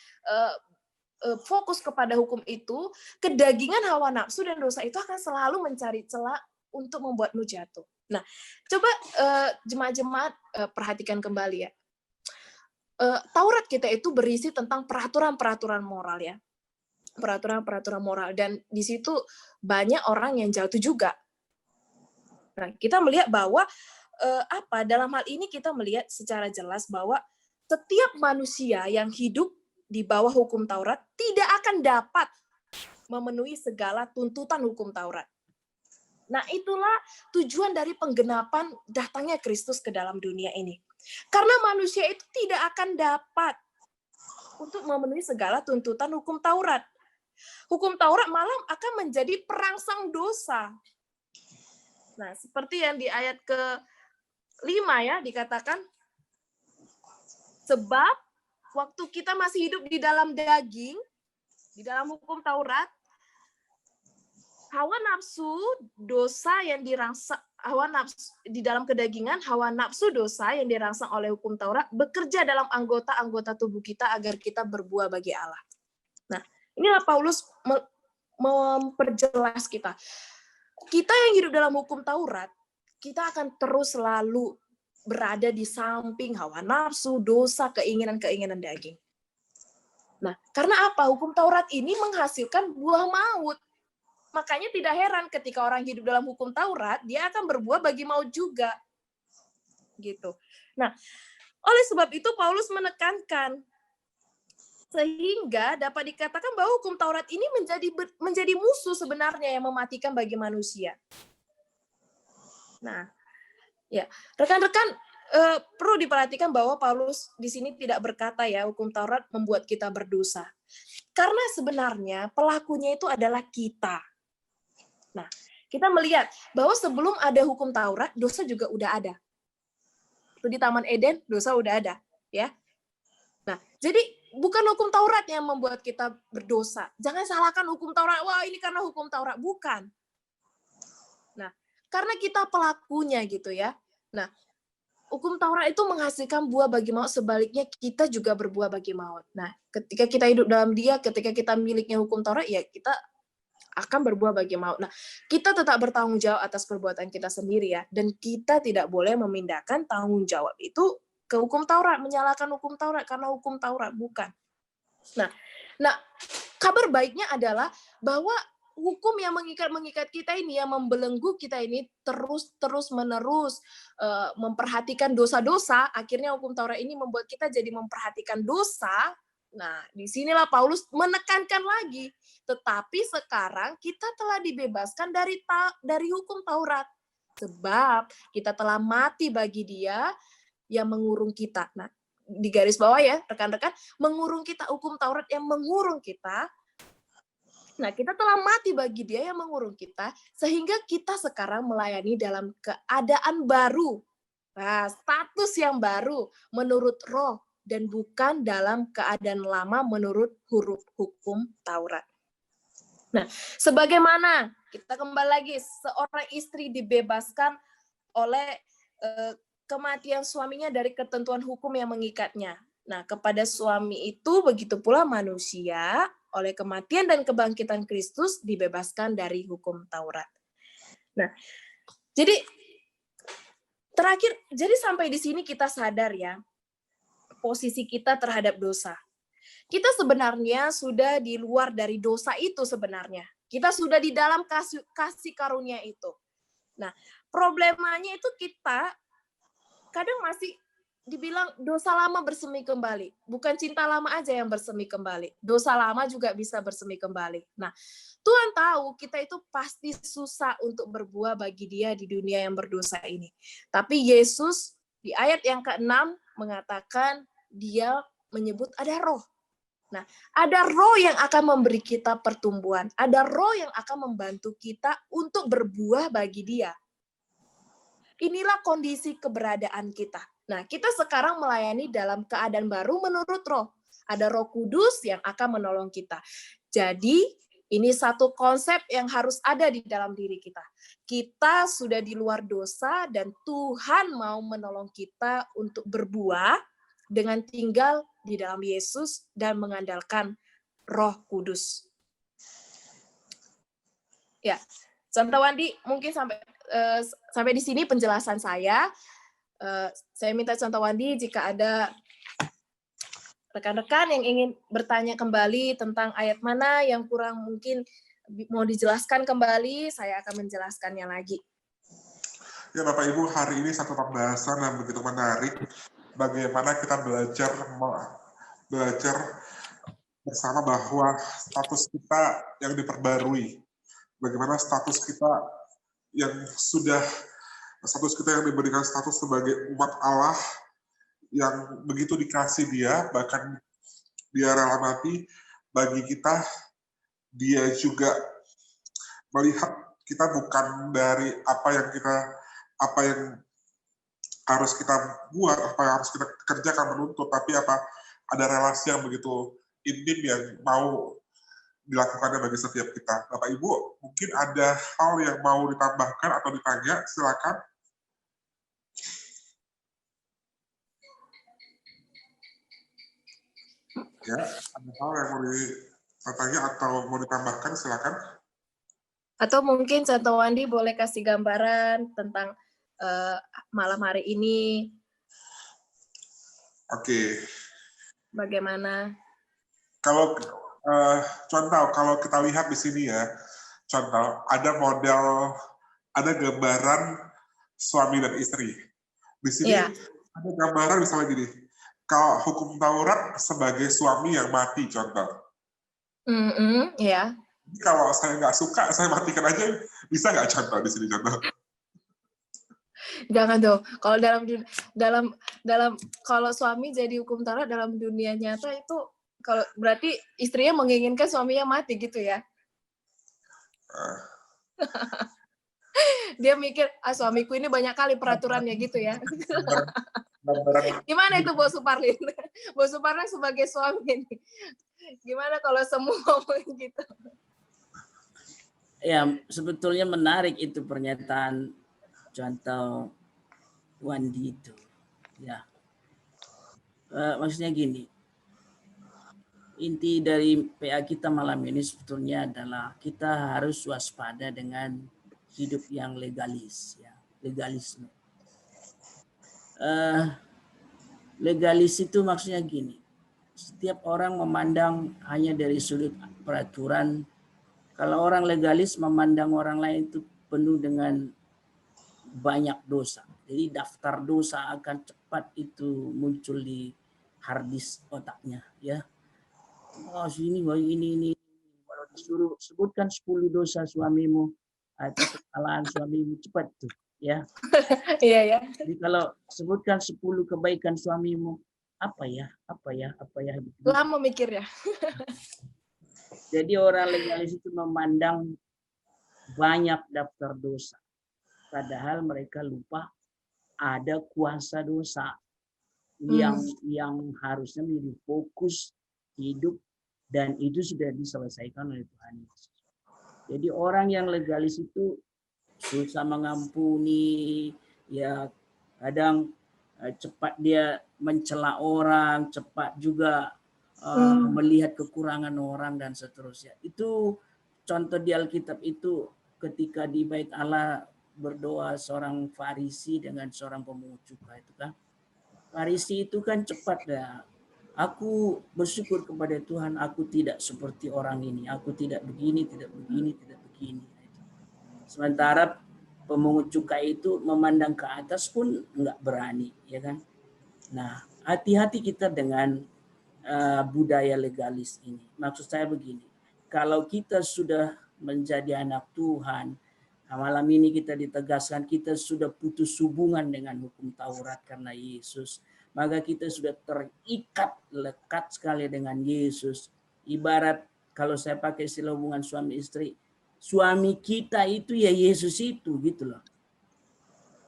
fokus kepada hukum itu, kedagingan, hawa nafsu, dan dosa itu akan selalu mencari celah untuk membuatmu jatuh. Nah, coba jemaat-jemaat perhatikan kembali ya. Taurat kita itu berisi tentang peraturan-peraturan moral ya. Peraturan-peraturan moral, dan di situ banyak orang yang jatuh juga. Nah, kita melihat bahwa dalam hal ini kita melihat secara jelas bahwa setiap manusia yang hidup di bawah hukum Taurat tidak akan dapat memenuhi segala tuntutan hukum Taurat. Nah, itulah tujuan dari penggenapan datangnya Kristus ke dalam dunia ini. Karena manusia itu tidak akan dapat untuk memenuhi segala tuntutan hukum Taurat. Hukum Taurat malah akan menjadi perangsang dosa. Nah, seperti yang di ayat ke-5 ya, dikatakan, sebab waktu kita masih hidup di dalam daging, di dalam hukum Taurat, hawa nafsu dosa yang dirangsang, di dalam kedagingan, hawa nafsu dosa yang dirangsang oleh hukum Taurat bekerja dalam anggota-anggota tubuh kita agar kita berbuah bagi Allah. Nah, inilah Paulus memperjelas kita. Kita yang hidup dalam hukum Taurat, kita akan terus selalu berada di samping hawa nafsu, dosa, keinginan-keinginan daging. Nah, karena apa? Hukum Taurat ini menghasilkan buah maut. Makanya tidak heran ketika orang hidup dalam hukum Taurat, dia akan berbuah bagi maut juga. Gitu. Nah, oleh sebab itu Paulus menekankan sehingga dapat dikatakan bahwa hukum Taurat ini menjadi musuh sebenarnya yang mematikan bagi manusia. Nah, ya, rekan-rekan perlu diperhatikan bahwa Paulus di sini tidak berkata ya hukum Taurat membuat kita berdosa. Karena sebenarnya pelakunya itu adalah kita. Nah, kita melihat bahwa sebelum ada hukum Taurat, dosa juga udah ada. Itu di Taman Eden, dosa udah ada, ya. Nah, jadi bukan hukum Taurat yang membuat kita berdosa. Jangan salahkan hukum Taurat. Wah, ini karena hukum Taurat, bukan. Nah, karena kita pelakunya gitu ya. Nah, hukum Taurat itu menghasilkan buah bagi maut, sebaliknya kita juga berbuah bagi maut. Nah, ketika kita hidup dalam Dia, ketika kita miliknya hukum Taurat, ya kita akan berbuah bagi maut. Nah, kita tetap bertanggung jawab atas perbuatan kita sendiri ya, dan kita tidak boleh memindahkan tanggung jawab itu ke hukum Taurat, menyalahkan hukum Taurat karena hukum Taurat bukan. Nah, kabar baiknya adalah bahwa hukum yang mengikat kita ini, yang membelenggu kita ini terus menerus memperhatikan dosa-dosa. Akhirnya hukum Taurat ini membuat kita jadi memperhatikan dosa. Nah, disinilah Paulus menekankan lagi. Tetapi sekarang kita telah dibebaskan dari hukum Taurat. Sebab kita telah mati bagi Dia yang mengurung kita. Nah, di garis bawah ya, rekan-rekan, mengurung kita, hukum Taurat yang mengurung kita. Nah, kita telah mati bagi Dia yang mengurung kita, sehingga kita sekarang melayani dalam keadaan baru. Nah, status yang baru menurut Roh, dan bukan dalam keadaan lama menurut huruf hukum Taurat. Nah, sebagaimana kita kembali lagi, seorang istri dibebaskan oleh kematian suaminya dari ketentuan hukum yang mengikatnya. Nah, kepada suami itu begitu pula manusia oleh kematian dan kebangkitan Kristus dibebaskan dari hukum Taurat. Nah, jadi terakhir, jadi sampai di sini kita sadar ya, posisi kita terhadap dosa. Kita sebenarnya sudah di luar dari dosa itu sebenarnya. Kita sudah di dalam kasih karunia itu. Nah, problemanya itu kita kadang masih dibilang dosa lama bersemi kembali. Bukan cinta lama aja yang bersemi kembali. Dosa lama juga bisa bersemi kembali. Nah, Tuhan tahu kita itu pasti susah untuk berbuah bagi Dia di dunia yang berdosa ini. Tapi Yesus di ayat yang ke-6 mengatakan Dia menyebut ada roh. Nah, ada roh yang akan memberi kita pertumbuhan. Ada roh yang akan membantu kita untuk berbuah bagi Dia. Inilah kondisi keberadaan kita. Nah, kita sekarang melayani dalam keadaan baru menurut roh. Ada Roh Kudus yang akan menolong kita. Jadi, ini satu konsep yang harus ada di dalam diri kita. Kita sudah di luar dosa dan Tuhan mau menolong kita untuk berbuah dengan tinggal di dalam Yesus dan mengandalkan Roh Kudus. Ya, Santa Wandi, mungkin sampai di sini penjelasan saya. Saya minta Santa Wandi jika ada rekan-rekan yang ingin bertanya kembali tentang ayat mana yang kurang mungkin mau dijelaskan kembali, saya akan menjelaskannya lagi. Ya Bapak Ibu, hari ini satu pembahasan yang begitu menarik. Bagaimana kita belajar bersama bahwa status kita yang diperbarui. Bagaimana status kita yang diberikan status sebagai umat Allah yang begitu dikasih dia, bahkan dia rela mati bagi kita. Dia juga melihat kita bukan dari apa yang harus kita buat, apa yang harus kita kerjakan menuntut, tapi ada relasi yang begitu intim yang mau dilakukannya bagi setiap kita. Bapak Ibu, mungkin ada hal yang mau ditambahkan atau ditanya, silakan. Ya, ada hal yang mau ditanya atau mau ditambahkan, silakan. Atau mungkin Santo Wandi boleh kasih gambaran tentang malam hari ini. Oke. Bagaimana? Kalau contoh, kalau kita lihat di sini ya, contoh ada model, ada gambaran suami dan istri. Di sini ada gambaran misalnya gini, kalau hukum Taurat sebagai suami yang mati, contoh. Ya. Kalau saya nggak suka, saya matikan aja, bisa nggak contoh di sini contoh? Jangan dong. Kalau dalam kalau suami jadi hukum Taurat dalam dunia nyata itu, kalau berarti istrinya menginginkan suaminya mati gitu ya? Dia mikir, suamiku ini banyak kali peraturannya gitu ya. Gimana itu Bos Suparlin? Bos Suparlin sebagai suami ini, gimana kalau semua ngomong gitu? Ya, sebetulnya menarik itu pernyataan contoh Wandi itu. Ya, maksudnya gini, inti dari PA kita malam ini sebetulnya adalah kita harus waspada dengan hidup yang legalis, ya, legalisme. Legalis itu maksudnya gini, setiap orang memandang hanya dari sudut peraturan. Kalau orang legalis memandang orang lain itu penuh dengan banyak dosa. Jadi daftar dosa akan cepat itu muncul di hard disk otaknya, ya. Oh, sini ini. Kalau disuruh sebutkan 10 dosa suamimu atau kesalahan suamimu, cepat tuh, ya. Iya ya. Jadi kalau sebutkan 10 kebaikan suamimu, apa ya. Lama mikir ya. Jadi orang legalis itu memandang banyak daftar dosa. Padahal mereka lupa ada kuasa dosa yang harusnya menjadi fokus hidup, dan itu sudah diselesaikan oleh Tuhan Yesus. Jadi orang yang legalis itu susah mengampuni, ya kadang cepat dia mencela orang, cepat juga melihat kekurangan orang dan seterusnya. Itu contoh di Alkitab itu ketika di Bait Allah berdoa seorang Farisi dengan seorang pemungut cukai itu kan. Farisi itu kan cepat ya. Aku bersyukur kepada Tuhan, aku tidak seperti orang ini. Aku tidak begini. Sementara pemungut cukai itu memandang ke atas pun enggak berani, ya kan? Nah, hati-hati kita dengan budaya legalis ini. Maksud saya begini, kalau kita sudah menjadi anak Tuhan, malam ini kita ditegaskan kita sudah putus hubungan dengan hukum Taurat karena Yesus, maka kita sudah terikat lekat sekali dengan Yesus. Ibarat kalau saya pakai istilah hubungan suami istri, suami kita itu ya Yesus itu, gitu loh.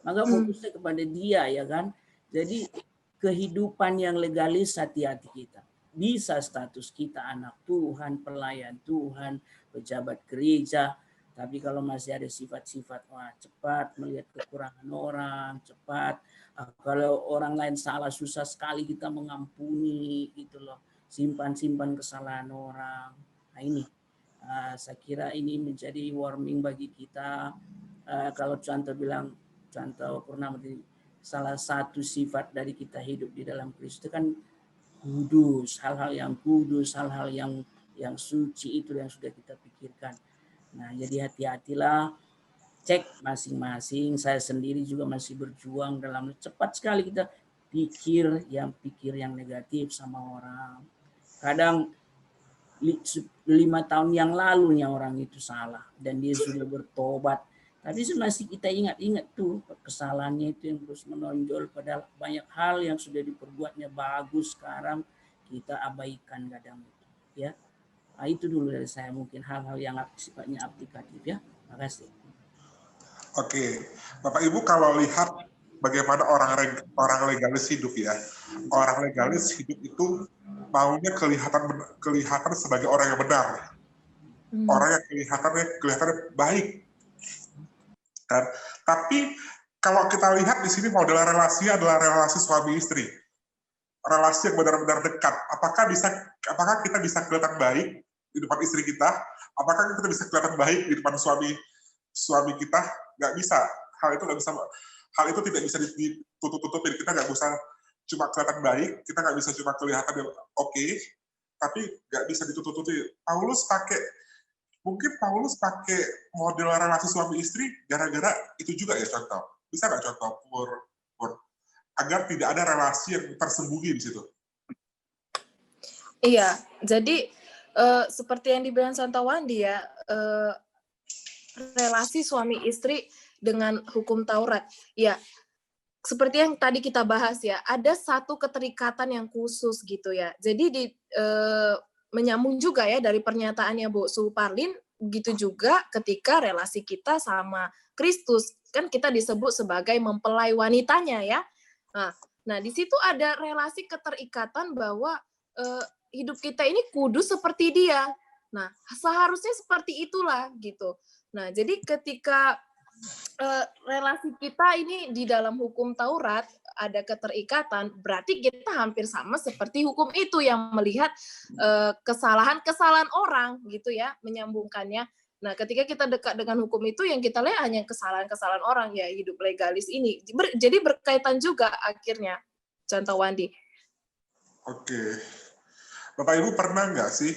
Maka fokusnya kepada dia, ya kan. Jadi kehidupan yang legalis, hati-hati kita. Bisa status kita anak Tuhan, pelayan Tuhan, pejabat gereja, tapi kalau masih ada sifat-sifat cepat melihat kekurangan orang, cepat kalau orang lain salah susah sekali kita mengampuni, gitu loh. Simpan kesalahan orang. Nah ini saya kira ini menjadi warning bagi kita. Kalau contoh Purnama, salah satu sifat dari kita hidup di dalam Kristus kan kudus, hal-hal yang kudus, hal-hal yang suci itu yang sudah kita pikirkan. Nah, jadi hati-hatilah, cek masing-masing. Saya sendiri juga masih berjuang dalam cepat sekali kita pikir yang negatif sama orang. Kadang 5 tahun yang lalunya orang itu salah dan dia sudah bertobat, Tapi masih kita ingat-ingat tuh kesalahannya itu yang terus menonjol, padahal banyak hal yang sudah diperbuatnya bagus sekarang kita abaikan kadang itu, ya. Nah, itu dulu dari saya, mungkin hal-hal yang sifatnya aplikatif, ya. Terima kasih. Oke, Bapak Ibu kalau lihat bagaimana orang legalis hidup ya, orang legalis hidup itu maunya kelihatan sebagai orang yang benar, orang yang kelihatannya baik. Kan? Tapi kalau kita lihat di sini model relasi adalah relasi suami istri, relasi yang benar-benar dekat. Apakah kita bisa kelihatan baik di depan istri kita? Apakah kita bisa kelihatan baik di depan suami kita? Nggak bisa. Hal itu tidak bisa ditutup-tutupin. Kita nggak bisa cuma kelihatan baik, kita nggak bisa cuma kelihatan oke, tapi nggak bisa ditutup-tutupin. Mungkin Paulus pakai model relasi suami istri gara-gara itu juga ya contoh. Bisa nggak contoh Pur? Agar tidak ada relasi yang tersembunyi di situ. Iya, jadi seperti yang dibilang Santo Wandi ya, relasi suami istri dengan hukum Taurat. Ya, seperti yang tadi kita bahas ya, ada satu keterikatan yang khusus gitu ya. Jadi menyambung juga ya dari pernyataannya Bu Suparlin, begitu juga ketika relasi kita sama Kristus, kan kita disebut sebagai mempelai wanitanya ya. Nah di situ ada relasi keterikatan bahwa hidup kita ini kudus seperti dia. Nah seharusnya seperti itulah gitu. Nah jadi ketika relasi kita ini di dalam hukum Taurat ada keterikatan, berarti kita hampir sama seperti hukum itu yang melihat kesalahan-kesalahan orang gitu ya, menyambungkannya. Nah, ketika kita dekat dengan hukum itu yang kita lihat hanya kesalahan-kesalahan orang ya, hidup legalis ini. Jadi berkaitan juga akhirnya, contoh Wandi. Oke. Bapak Ibu pernah nggak sih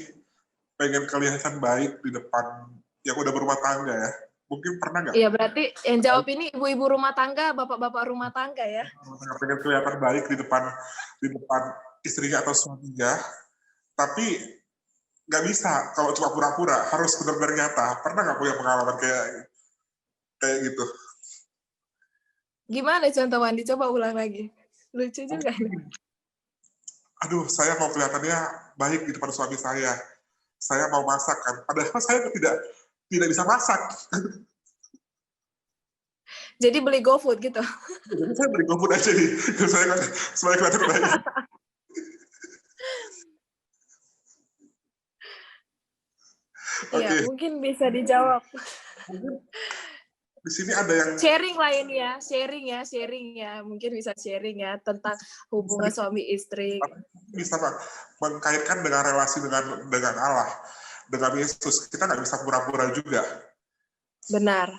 pengen kelihatan baik di depan yang udah berumah tangga ya? Mungkin pernah nggak? Iya, berarti yang jawab ini ibu-ibu rumah tangga, bapak-bapak rumah tangga ya. Pengen kelihatan baik di depan istrinya atau suaminya, tapi nggak bisa kalau cuma pura-pura, harus benar-benar nyata. Pernah nggak punya pengalaman kayak gitu? Gimana contoh Wandi? Coba ulang lagi. Lucu juga. Aduh, saya mau kelihatannya baik di depan suami saya. Saya mau masak kan, padahal saya tidak bisa masak. Jadi beli GoFood gitu? Jadi saya beli GoFood aja nih, supaya kelihatan baik. Iya, mungkin bisa dijawab. Di sini ada yang sharing lainnya, sharing ya. Mungkin bisa sharing ya tentang hubungan suami istri. Bisa mengkaitkan dengan relasi dengan Allah, dengan Yesus. Kita nggak bisa pura-pura juga. Benar.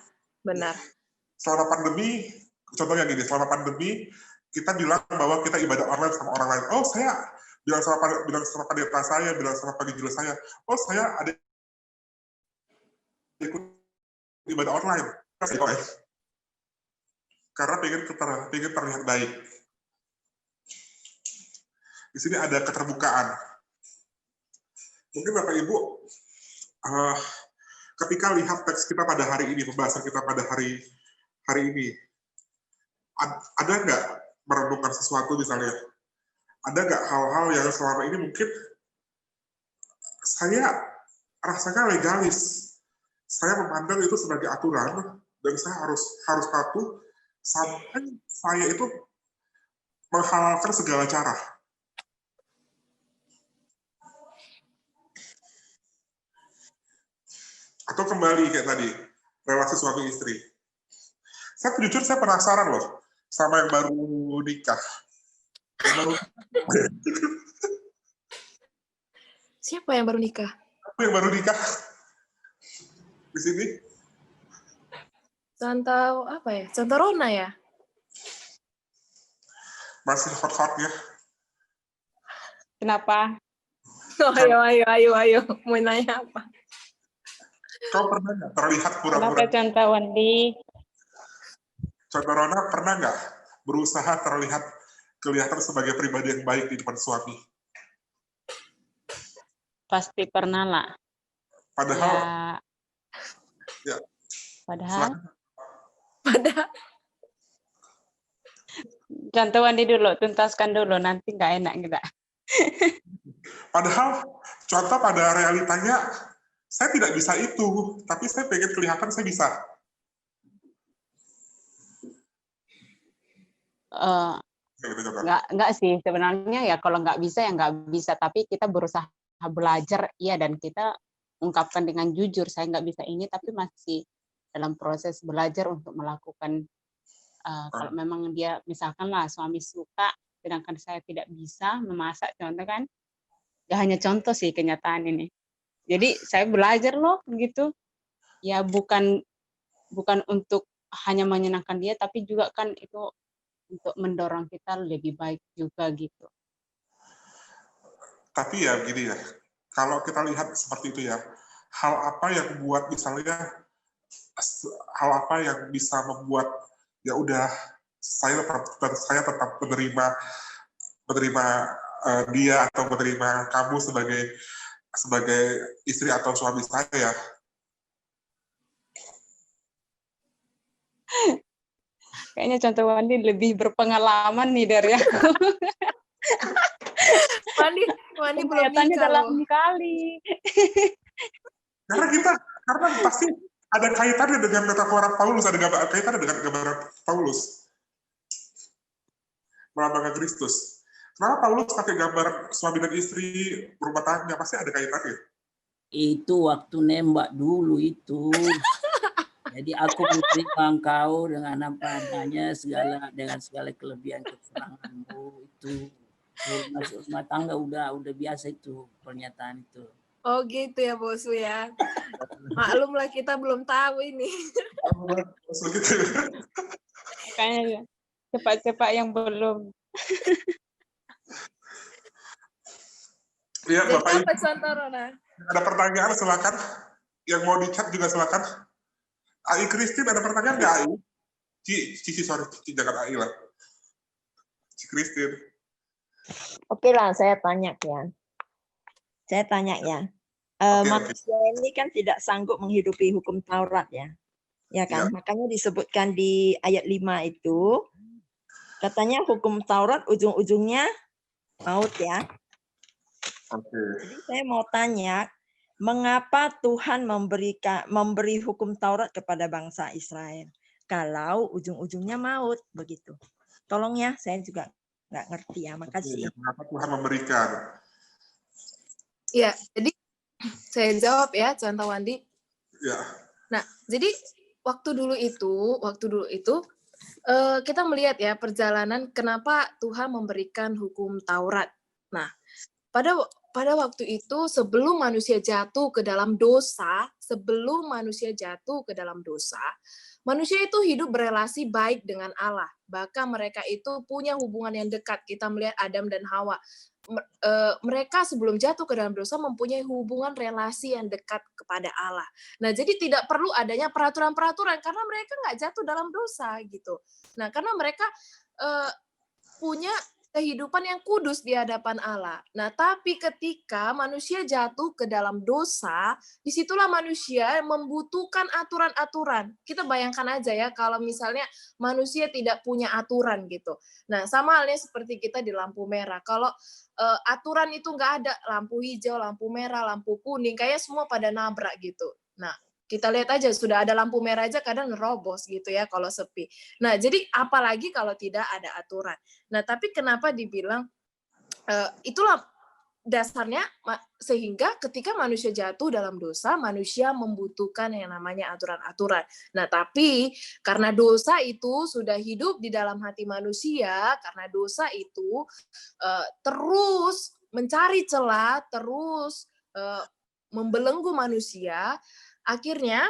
Selama pandemi, contohnya gini, selama pandemi kita bilang bahwa kita ibadah online sama orang lain. Oh, saya bilang sama pendeta saya, bilang sama penginjil saya. Oh, saya ada ikut ibadah online. Karena pengen terlihat baik. Di sini ada keterbukaan. Mungkin Bapak Ibu, ketika lihat teks kita pada hari ini, pembahasan kita pada hari ini, ada nggak merenungkan sesuatu misalnya? Ada nggak hal-hal yang selama ini mungkin saya rasanya legalis, saya memandang itu sebagai aturan dan saya harus patuh sampai saya itu menghalalkan segala cara. Atau kembali kayak tadi, relasi suami istri. Saya penasaran loh sama yang baru nikah. Siapa yang baru nikah? Aku yang baru nikah di sini. Contoh apa ya? Contoh Rona ya? Masih hot-hotnya. Kenapa? Oh, ayo. Mau nanya apa? Kau pernah nggak terlihat pura-pura? Kenapa contoh Wandi? Contoh Rona pernah nggak berusaha kelihatan sebagai pribadi yang baik di depan suami? Pasti pernah lah. Padahal, ya. Padahal Pada Contoh Wandi dulu, tuntaskan dulu, nanti nggak enak kita. Padahal contoh pada realitanya saya tidak bisa itu, tapi saya pengen kelihatan saya bisa. Nggak sih sebenarnya ya, kalau nggak bisa ya nggak bisa, tapi kita berusaha belajar ya, dan kita ungkapkan dengan jujur, saya nggak bisa ini, tapi masih dalam proses belajar untuk melakukan. Kalau memang dia misalkan lah suami suka, sedangkan saya tidak bisa memasak, contoh kan, ya hanya contoh sih kenyataan ini. Jadi saya belajar loh gitu, ya bukan untuk hanya menyenangkan dia, tapi juga kan itu untuk mendorong kita lebih baik juga gitu. Tapi ya begini ya, kalau kita lihat seperti itu ya, hal apa yang membuat misalnya, hal apa yang bisa membuat ya udah saya tetap menerima dia atau menerima kamu sebagai istri atau suami saya. Kayaknya contoh Wandi lebih berpengalaman nih dari aku. Wandi belum nikah dalam kali. Karena pasti ada kaitannya dengan metafora Paulus, ada kaitannya dengan gambaran Paulus melambangkan Kristus. Kenapa Paulus pakai gambar suami dan istri berumah tangga? Pasti ada kaitannya. Itu waktu nembak dulu itu. Jadi aku menerima engkau dengan apa adanya, dengan segala kelebihan kekuranganmu itu. Masuk rumah tangga udah biasa itu pernyataan itu. Oh gitu ya Bosu ya. Maklumlah kita belum tahu ini. Kayaknya cepat-cepat yang belum. Ya, Jadi Bapak apa contoh Rona? Ada pertanyaan silakan. Yang mau di-chat juga silakan. Ai Christine ada pertanyaan nggak Ai? Cici jangan Ai lah. Cici Christine. Oke lah, saya tanya ya. Manusia ini kan tidak sanggup menghidupi hukum Taurat ya. Ya kan? Ya. Makanya disebutkan di ayat 5 itu, katanya hukum Taurat ujung-ujungnya maut ya. Jadi saya mau tanya, mengapa Tuhan memberi hukum Taurat kepada bangsa Israel kalau ujung-ujungnya maut begitu? Tolong ya, saya juga nggak ngerti ya. Makasih. Mengapa Tuhan memberikan? Ya, jadi saya jawab ya, contoh Wandi. Ya. Nah, jadi waktu dulu itu kita melihat ya perjalanan kenapa Tuhan memberikan hukum Taurat. Nah, pada waktu itu sebelum manusia jatuh ke dalam dosa, manusia itu hidup berelasi baik dengan Allah. Bahkan mereka itu punya hubungan yang dekat. Kita melihat Adam dan Hawa. Mereka sebelum jatuh ke dalam dosa mempunyai hubungan relasi yang dekat kepada Allah. Nah, jadi tidak perlu adanya peraturan-peraturan karena mereka nggak jatuh dalam dosa gitu. Nah, karena mereka punya kehidupan yang kudus di hadapan Allah. Nah, tapi ketika manusia jatuh ke dalam dosa, disitulah manusia membutuhkan aturan-aturan. Kita bayangkan aja ya, kalau misalnya manusia tidak punya aturan gitu. Nah, sama halnya seperti kita di lampu merah. Kalau aturan itu nggak ada, lampu hijau, lampu merah, lampu kuning, kayak semua pada nabrak gitu. Nah, kita lihat aja, sudah ada lampu merah aja kadang nerobos gitu ya kalau sepi. Nah, jadi apalagi kalau tidak ada aturan. Nah, tapi kenapa dibilang itulah dasarnya, sehingga ketika manusia jatuh dalam dosa, manusia membutuhkan yang namanya aturan-aturan. Nah, tapi karena dosa itu sudah hidup di dalam hati manusia, karena dosa itu terus mencari celah, terus membelenggu manusia, akhirnya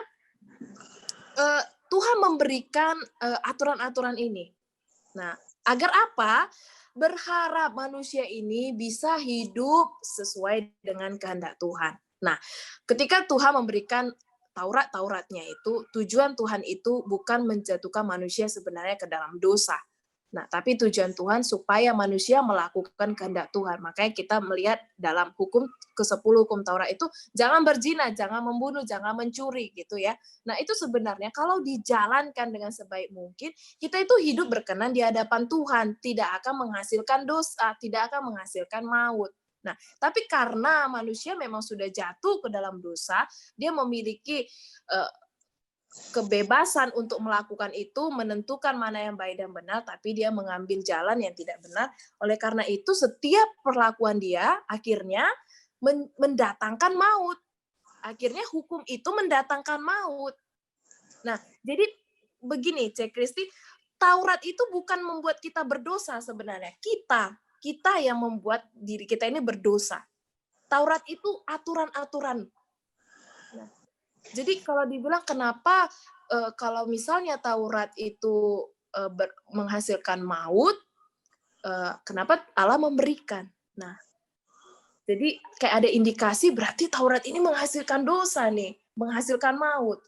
Tuhan memberikan aturan-aturan ini. Nah, agar apa? Berharap manusia ini bisa hidup sesuai dengan kehendak Tuhan. Nah, ketika Tuhan memberikan Taurat-Tauratnya itu, tujuan Tuhan itu bukan menjatuhkan manusia sebenarnya ke dalam dosa. Nah, tapi tujuan Tuhan supaya manusia melakukan kehendak Tuhan. Makanya kita melihat dalam hukum ke-10 hukum Taurat itu jangan berzina, jangan membunuh, jangan mencuri gitu ya. Nah, itu sebenarnya kalau dijalankan dengan sebaik mungkin, kita itu hidup berkenan di hadapan Tuhan, tidak akan menghasilkan dosa, tidak akan menghasilkan maut. Nah, tapi karena manusia memang sudah jatuh ke dalam dosa, dia memiliki kebebasan untuk melakukan itu, menentukan mana yang baik dan benar, tapi dia mengambil jalan yang tidak benar. Oleh karena itu, setiap perlakuan dia akhirnya mendatangkan maut. Akhirnya hukum itu mendatangkan maut. Nah, jadi begini, Cek Kristi, Taurat itu bukan membuat kita berdosa sebenarnya. Kita yang membuat diri kita ini berdosa. Taurat itu aturan-aturan. Nah, jadi kalau dibilang kenapa kalau misalnya Taurat itu menghasilkan maut, kenapa Allah memberikan? Nah, jadi kayak ada indikasi berarti Taurat ini menghasilkan dosa nih, menghasilkan maut.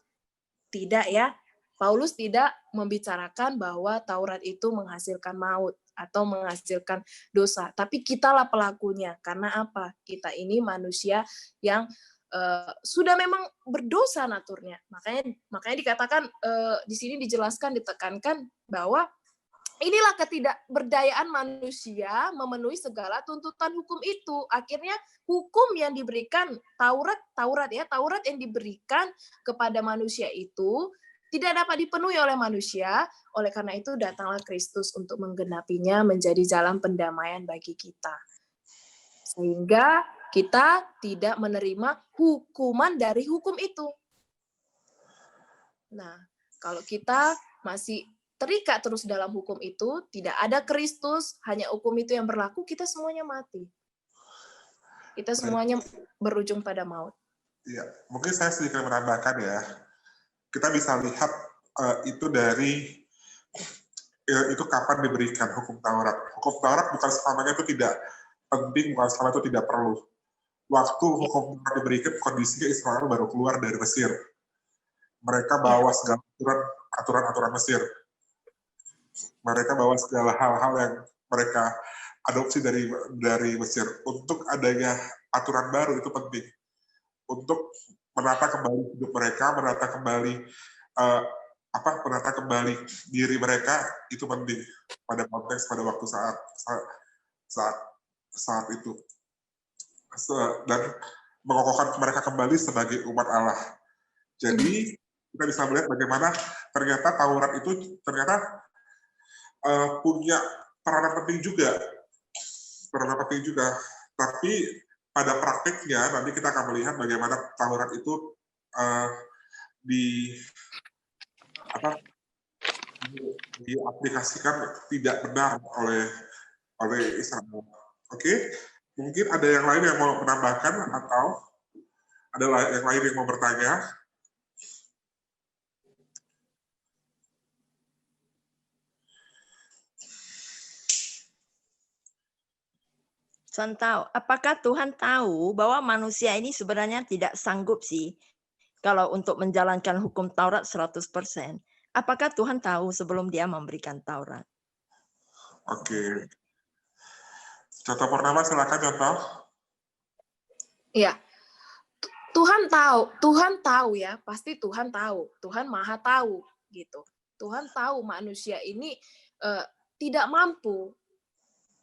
Tidak ya, Paulus tidak membicarakan bahwa Taurat itu menghasilkan maut atau menghasilkan dosa. Tapi kitalah pelakunya. Karena apa? Kita ini manusia yang sudah memang berdosa naturnya. Makanya dikatakan di sini dijelaskan, ditekankan bahwa inilah ketidakberdayaan manusia memenuhi segala tuntutan hukum itu. Akhirnya hukum yang diberikan Taurat yang diberikan kepada manusia itu tidak dapat dipenuhi oleh manusia. Oleh karena itu datanglah Kristus untuk menggenapinya menjadi jalan pendamaian bagi kita. Sehingga kita tidak menerima hukuman dari hukum itu. Nah, kalau kita masih terikat terus dalam hukum itu, tidak ada Kristus, hanya hukum itu yang berlaku, kita semuanya mati. Kita semuanya berujung pada maut. Iya, mungkin saya sedikit menambahkan ya. Kita bisa lihat itu dari itu kapan diberikan hukum Taurat. Hukum Taurat bukan selamanya itu tidak penting, bukan selamanya itu tidak perlu. Waktu hukum Taurat diberikan, kondisinya Israel baru keluar dari Mesir. Mereka bawa segala aturan-aturan Mesir. Mereka bawa segala hal-hal yang mereka adopsi dari Mesir. Untuk adanya aturan baru itu penting. Untuk menata kembali hidup mereka, menata kembali diri mereka itu penting pada konteks pada waktu saat itu. Dan mengokohkan mereka kembali sebagai umat Allah. Jadi kita bisa melihat bagaimana ternyata Taurat itu ternyata punya peranan penting juga. Tapi pada praktiknya nanti kita akan melihat bagaimana Taurat itu diaplikasikan tidak benar oleh Israel. Oke? Mungkin ada yang lain yang mau menambahkan atau ada yang lain yang mau bertanya? Apakah Tuhan tahu bahwa manusia ini sebenarnya tidak sanggup sih kalau untuk menjalankan hukum Taurat 100%? Apakah Tuhan tahu sebelum dia memberikan Taurat? Oke. Contoh Purnama, silakan contoh. Ya, Tuhan tahu ya, pasti Tuhan tahu. Tuhan Maha tahu gitu. Tuhan tahu manusia ini tidak mampu.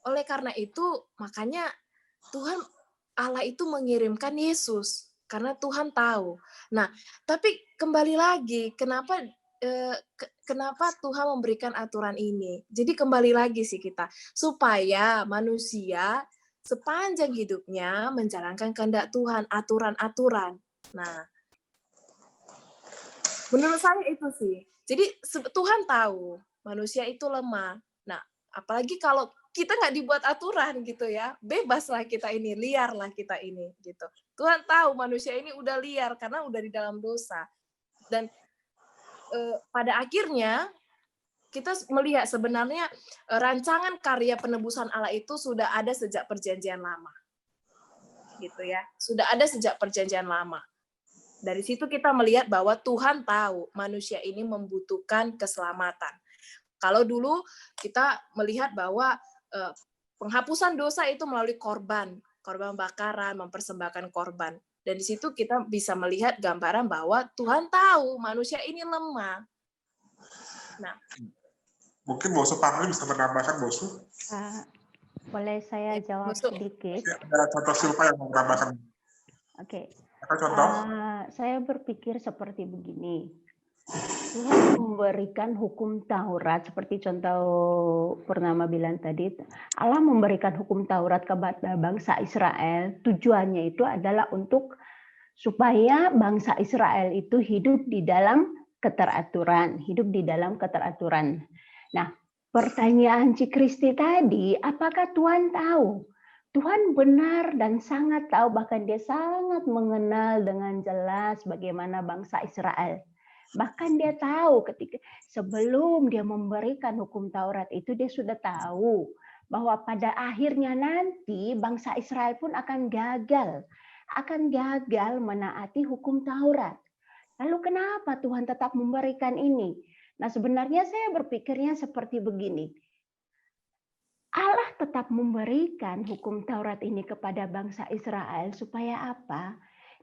Oleh karena itu, makanya Tuhan Allah itu mengirimkan Yesus karena Tuhan tahu. Nah, tapi kembali lagi, kenapa Tuhan memberikan aturan ini? Jadi kembali lagi sih kita, supaya manusia sepanjang hidupnya menjalankan kehendak Tuhan, aturan-aturan. Nah, menurut saya itu sih. Jadi Tuhan tahu manusia itu lemah. Nah, apalagi kalau kita nggak dibuat aturan gitu ya, bebaslah kita ini, liarlah kita ini gitu. Tuhan tahu manusia ini udah liar karena udah di dalam dosa. Dan pada akhirnya kita melihat sebenarnya rancangan karya penebusan Allah itu sudah ada sejak perjanjian lama. Gitu ya. Sudah ada sejak perjanjian lama. Dari situ kita melihat bahwa Tuhan tahu manusia ini membutuhkan keselamatan. Kalau dulu kita melihat bahwa penghapusan dosa itu melalui korban bakaran, mempersembahkan korban. Dan di situ kita bisa melihat gambaran bahwa Tuhan tahu manusia ini lemah. Nah, mungkin Bosu Parli bisa menambahkan, Bosu. Boleh saya jawab sedikit? Ada contoh Silva yang mau menambahkan. Oke. Contoh. Saya berpikir seperti begini. Tuhan memberikan hukum Taurat seperti contoh Purnama bilang tadi. Allah memberikan hukum Taurat kepada bangsa Israel. Tujuannya itu adalah untuk supaya bangsa Israel itu hidup di dalam keteraturan. Nah, pertanyaan Ci Kristi tadi, apakah Tuhan tahu? Tuhan benar dan sangat tahu, bahkan dia sangat mengenal dengan jelas bagaimana bangsa Israel. Bahkan dia tahu ketika sebelum dia memberikan hukum Taurat itu, dia sudah tahu bahwa pada akhirnya nanti bangsa Israel pun akan gagal menaati hukum Taurat. Lalu kenapa Tuhan tetap memberikan ini? Nah, sebenarnya saya berpikirnya seperti begini. Allah tetap memberikan hukum Taurat ini kepada bangsa Israel supaya apa?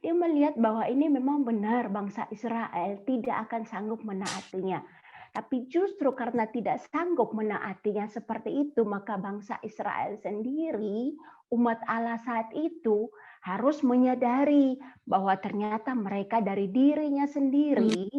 Dia melihat bahwa ini memang benar bangsa Israel tidak akan sanggup menaatinya. Tapi justru karena tidak sanggup menaatinya seperti itu, maka bangsa Israel sendiri, umat Allah saat itu harus menyadari bahwa ternyata mereka dari dirinya sendiri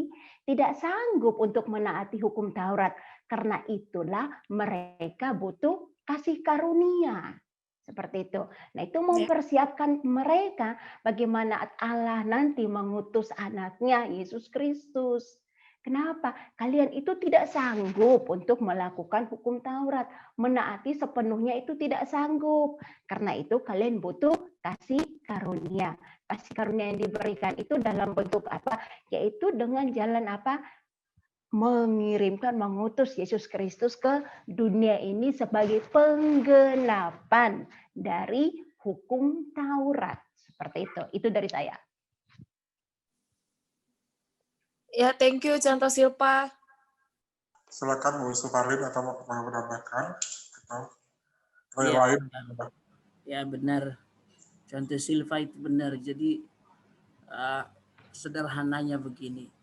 tidak sanggup untuk menaati hukum Taurat. Karena itulah mereka butuh kasih karunia. Seperti itu. Nah, itu mempersiapkan mereka bagaimana Allah nanti mengutus anaknya, Yesus Kristus. Kenapa? Kalian itu tidak sanggup untuk melakukan hukum Taurat. Menaati sepenuhnya itu tidak sanggup. Karena itu kalian butuh kasih karunia. Kasih karunia yang diberikan itu dalam bentuk apa? Yaitu dengan jalan apa? Mengutus Yesus Kristus ke dunia ini sebagai penggenapan dari hukum Taurat. Seperti itu. Itu dari saya. Ya, thank you Contoh Silpa. Silakan Bu Suparlin atau mau menambahkan atau ya, lain. Ya benar. Contoh Silva itu benar. Jadi sederhananya begini.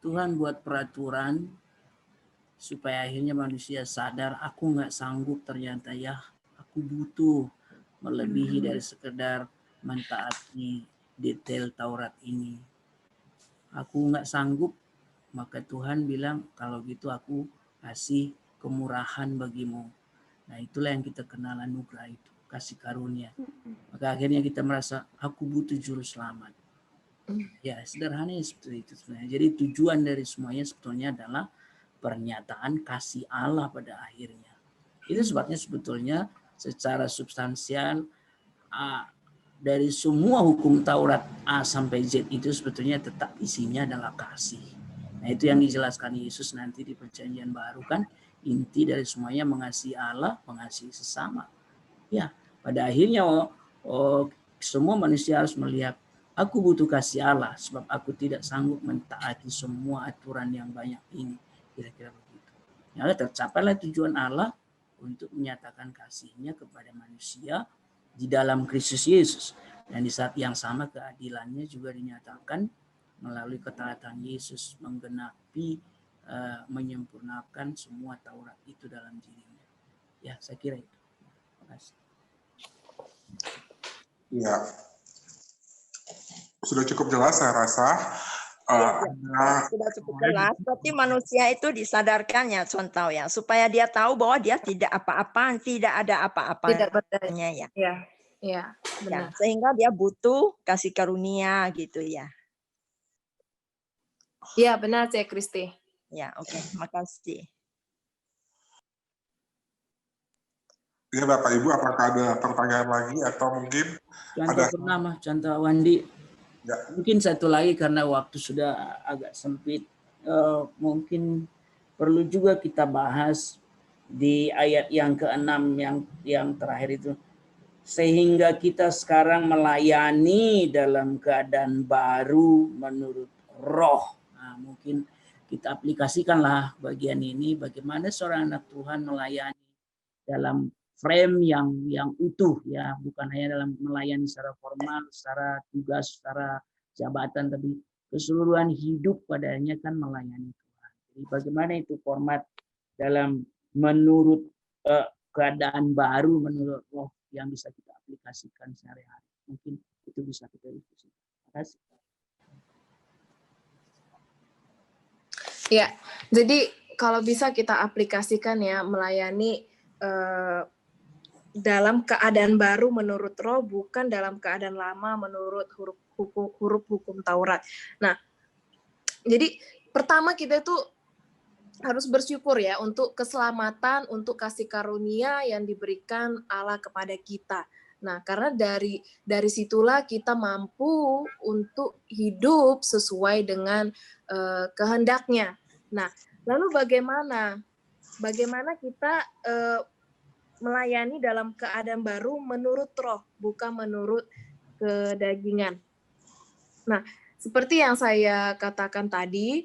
Tuhan buat peraturan supaya akhirnya manusia sadar aku nggak sanggup ternyata ya, aku butuh melebihi dari sekedar mentaati detail Taurat ini. Aku nggak sanggup, maka Tuhan bilang kalau gitu aku kasih kemurahan bagimu. Nah itulah yang kita kenal anugerah itu, kasih karunia. Maka akhirnya kita merasa aku butuh juru selamat. Ya sederhananya seperti itu sebenarnya. Jadi tujuan dari semuanya sebetulnya adalah pernyataan kasih Allah pada akhirnya. Itu sebabnya sebetulnya secara substansial dari semua hukum Taurat A sampai Z itu sebetulnya tetap isinya adalah kasih. Nah itu yang dijelaskan Yesus nanti di Perjanjian Baru kan, inti dari semuanya mengasihi Allah, mengasihi sesama. Ya pada akhirnya semua manusia harus melihat aku butuh kasih Allah sebab aku tidak sanggup mentaati semua aturan yang banyak ini. Kira-kira begitu. Ya, tercapailah tujuan Allah untuk menyatakan kasih-Nya kepada manusia di dalam Kristus Yesus. Dan di saat yang sama keadilannya juga dinyatakan melalui ketaatan Yesus menggenapi, menyempurnakan semua Taurat itu dalam dirinya. Ya, saya kira itu. Terima kasih. Ya. Sudah cukup jelas saya rasa. Sudah cukup jelas. Berarti manusia itu disadarkan ya, contoh ya, supaya dia tahu bahwa dia tidak apa-apa, tidak ada apa-apanya ya. Ya, benar. Ya, sehingga dia butuh kasih karunia gitu ya. Ya, benar Cek Kristi. Ya, oke, makasih. Ya Bapak Ibu, apakah ada pertanyaan lagi atau mungkin contoh Purnama, contoh Wandi. Ya. Mungkin satu lagi karena waktu sudah agak sempit, mungkin perlu juga kita bahas di ayat yang ke-6 yang terakhir itu. Sehingga kita sekarang melayani dalam keadaan baru menurut roh. Nah, mungkin kita aplikasikanlah bagian ini, bagaimana seorang anak Tuhan melayani dalam frame yang utuh, ya, bukan hanya dalam melayani secara formal, secara tugas, secara jabatan, tapi keseluruhan hidup padanya kan melayani Tuhan. Jadi bagaimana itu format dalam menurut keadaan baru, menurut roh yang bisa kita aplikasikan sehari-hari. Mungkin itu bisa kita diskusi. Terima kasih. Ya, jadi kalau bisa kita aplikasikan ya, melayani dalam keadaan baru menurut roh, bukan dalam keadaan lama menurut huruf hukum Taurat. Nah, jadi pertama kita tuh harus bersyukur ya untuk keselamatan, untuk kasih karunia yang diberikan Allah kepada kita. Nah, karena dari situlah kita mampu untuk hidup sesuai dengan kehendaknya. Nah, lalu bagaimana kita melayani dalam keadaan baru menurut roh, bukan menurut kedagingan. Nah, seperti yang saya katakan tadi,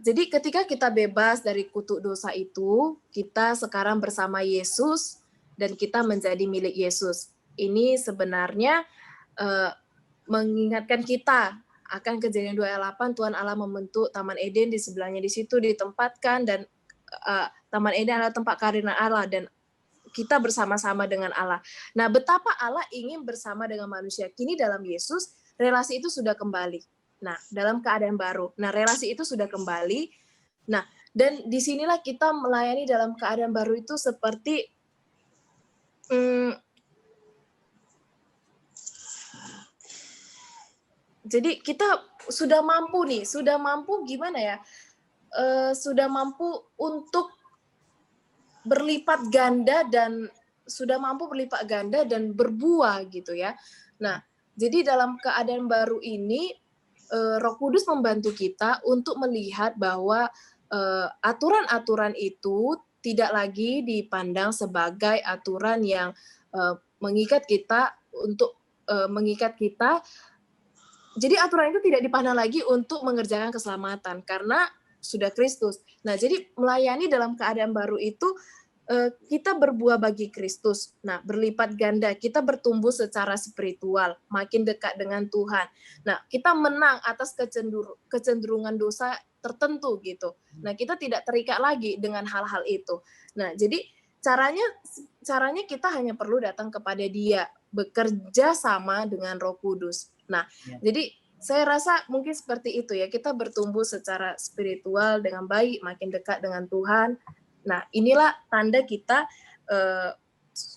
jadi ketika kita bebas dari kutuk dosa itu, kita sekarang bersama Yesus dan kita menjadi milik Yesus. Ini sebenarnya mengingatkan kita akan Kejadian 2 ayat 8, Tuhan Allah membentuk Taman Eden, di sebelahnya di situ ditempatkan, dan Taman Eden adalah tempat karunia Allah dan kita bersama-sama dengan Allah. Nah, betapa Allah ingin bersama dengan manusia. Kini dalam Yesus, relasi itu sudah kembali. Nah, dalam keadaan baru. Nah, relasi itu sudah kembali. Nah, dan disinilah kita melayani dalam keadaan baru itu seperti jadi kita sudah mampu gimana ya? Sudah mampu untuk berlipat ganda dan berbuah gitu ya. Nah, jadi dalam keadaan baru ini Roh Kudus membantu kita untuk melihat bahwa aturan-aturan itu tidak lagi dipandang sebagai aturan yang mengikat kita. Jadi aturan itu tidak dipandang lagi untuk mengerjakan keselamatan karena sudah Kristus. Nah, jadi melayani dalam keadaan baru itu kita berbuah bagi Kristus. Nah, berlipat ganda, kita bertumbuh secara spiritual, makin dekat dengan Tuhan. Nah, kita menang atas kecenderungan dosa tertentu gitu. Nah, kita tidak terikat lagi dengan hal-hal itu. Nah, jadi caranya kita hanya perlu datang kepada Dia, bekerja sama dengan Roh Kudus. Nah, jadi saya rasa mungkin seperti itu ya, kita bertumbuh secara spiritual dengan baik, makin dekat dengan Tuhan. Nah, inilah tanda kita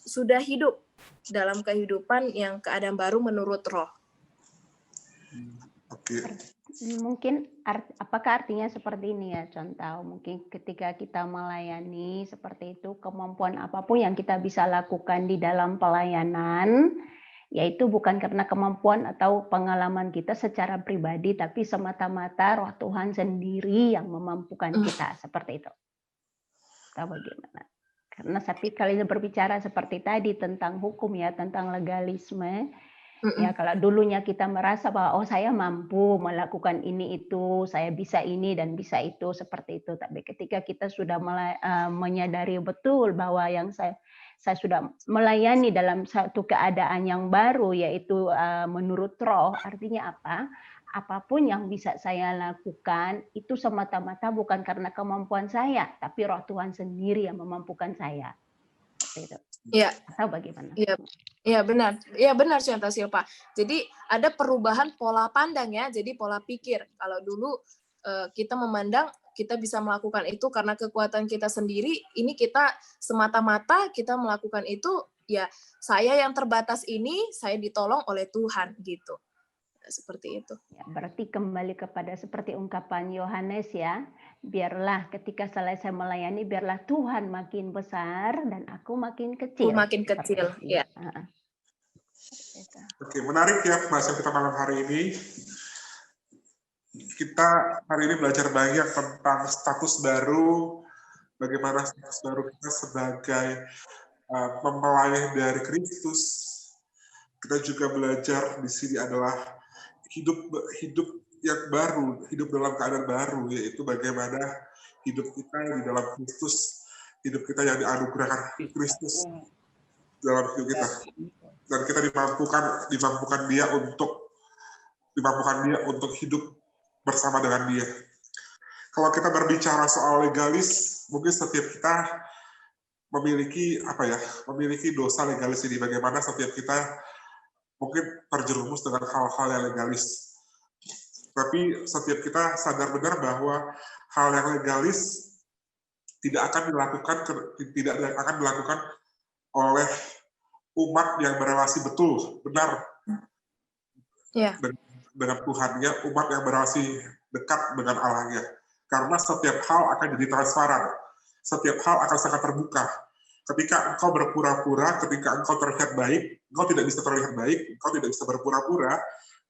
sudah hidup dalam kehidupan yang keadaan baru menurut roh. Oke. Mungkin apakah artinya seperti ini ya, contoh mungkin ketika kita melayani seperti itu, kemampuan apapun yang kita bisa lakukan di dalam pelayanan, yaitu bukan karena kemampuan atau pengalaman kita secara pribadi, tapi semata-mata Roh Tuhan sendiri yang memampukan kita, seperti itu. Atau bagaimana? Karena setiap kali berbicara seperti tadi tentang hukum ya, tentang legalisme, ya kalau dulunya kita merasa bahwa oh saya mampu melakukan ini itu, saya bisa ini dan bisa itu, seperti itu. Tapi ketika kita sudah menyadari betul bahwa yang saya sudah melayani dalam satu keadaan yang baru, yaitu menurut roh, artinya apa? Apapun yang bisa saya lakukan itu semata-mata bukan karena kemampuan saya, tapi Roh Tuhan sendiri yang memampukan saya. Seperti itu. Ya. Atau bagaimana? Ya benar. Ya benar Syanta Silpa. Jadi ada perubahan pola pandang ya. Jadi pola pikir. Kalau dulu kita memandang kita bisa melakukan itu karena kekuatan kita sendiri, ini kita semata-mata kita melakukan itu ya saya yang terbatas ini saya ditolong oleh Tuhan gitu. Seperti itu. Ya, berarti kembali kepada seperti ungkapan Yohanes ya, biarlah ketika selesai melayani, biarlah Tuhan makin besar dan aku makin kecil. Makin kecil, ya. Oke, menarik ya pembahasan kita malam hari ini. Kita hari ini belajar banyak tentang status baru, bagaimana status baru kita sebagai pemelayani dari Kristus. Kita juga belajar di sini adalah hidup yang baru, hidup dalam keadaan baru, yaitu bagaimana hidup kita di dalam Kristus, hidup kita yang dianugerahkan Kristus dalam hidup kita, dan kita dimampukan dia untuk hidup bersama dengan dia. Kalau kita berbicara soal legalis, mungkin setiap kita memiliki dosa legalis ini. Bagaimana setiap kita mungkin terjerumus dengan hal-hal yang legalis. Tapi setiap kita sadar benar bahwa hal yang legalis tidak akan dilakukan oleh umat yang berelasi betul, benar dengan Tuhannya, umat yang berelasi dekat dengan Allahnya. Karena setiap hal akan jadi transparan, setiap hal akan sangat terbuka. Ketika engkau berpura-pura, ketika engkau terlihat baik, engkau tidak bisa terlihat baik, engkau tidak bisa berpura-pura,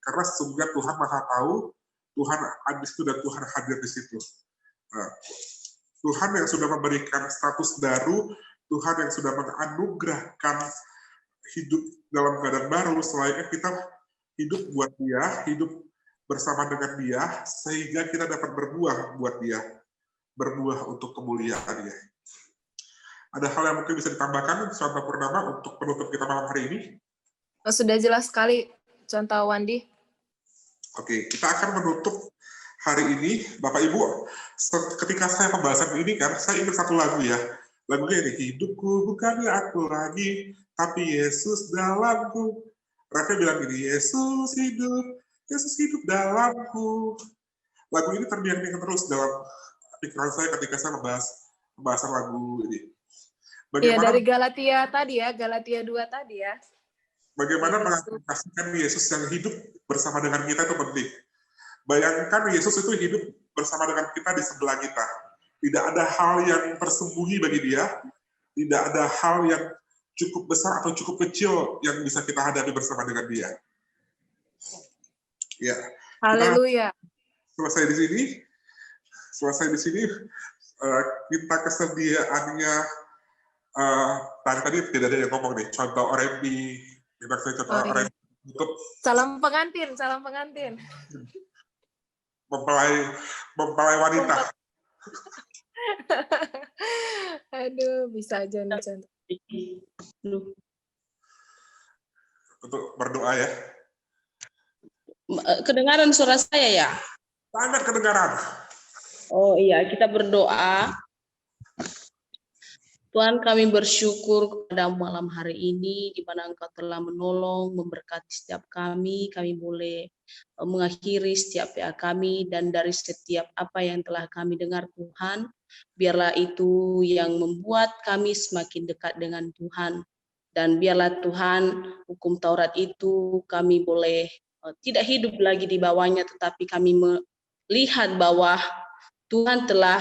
karena sesungguhnya Tuhan Maha Tahu, Tuhan ada di situ dan Tuhan hadir di situ. Nah, Tuhan yang sudah memberikan status baru, Tuhan yang sudah menganugerahkan hidup dalam keadaan baru, selainnya kita hidup buat Dia, hidup bersama dengan Dia, sehingga kita dapat berbuah buat Dia, berbuah untuk kemuliaan Dia. Ada hal yang mungkin bisa ditambahkan, Contoh Purnama, untuk penutup kita malam hari ini? Sudah jelas sekali, Contoh Wandi. Oke, kita akan menutup hari ini. Bapak Ibu, ketika saya pembahasan ini kan, saya ingat satu lagu ya. Lagunya ini, hidupku bukannya aku lagi, tapi Yesus dalamku. Mereka bilang gini, Yesus hidup dalamku. Lagu ini terbiang-biang terus dalam pikiran saya ketika saya membahas pembahasan lagu ini. Iya, dari Galatia tadi ya, Galatia 2 tadi ya. Bagaimana mengaplikasikan Yesus yang hidup bersama dengan kita itu penting. Bayangkan Yesus itu hidup bersama dengan kita di sebelah kita. Tidak ada hal yang tersembunyi bagi dia, tidak ada hal yang cukup besar atau cukup kecil yang bisa kita hadapi bersama dengan dia. Ya. Haleluya. Selesai di sini, kita kesediaannya, tadi tidak ada yang ngomong nih, contoh R&B, YouTube. Salam pengantin. Mempelai wanita. Aduh, bisa aja nih contoh. Untuk berdoa ya. Kedengaran suara saya ya? Sangat kedengaran. Oh iya, kita berdoa. Tuhan, kami bersyukur pada malam hari ini di mana Engkau telah menolong, memberkati setiap kami boleh mengakhiri setiap PA kami, dan dari setiap apa yang telah kami dengar Tuhan, biarlah itu yang membuat kami semakin dekat dengan Tuhan, dan biarlah Tuhan hukum Taurat itu kami boleh tidak hidup lagi di bawahnya, tetapi kami melihat bahwa Tuhan telah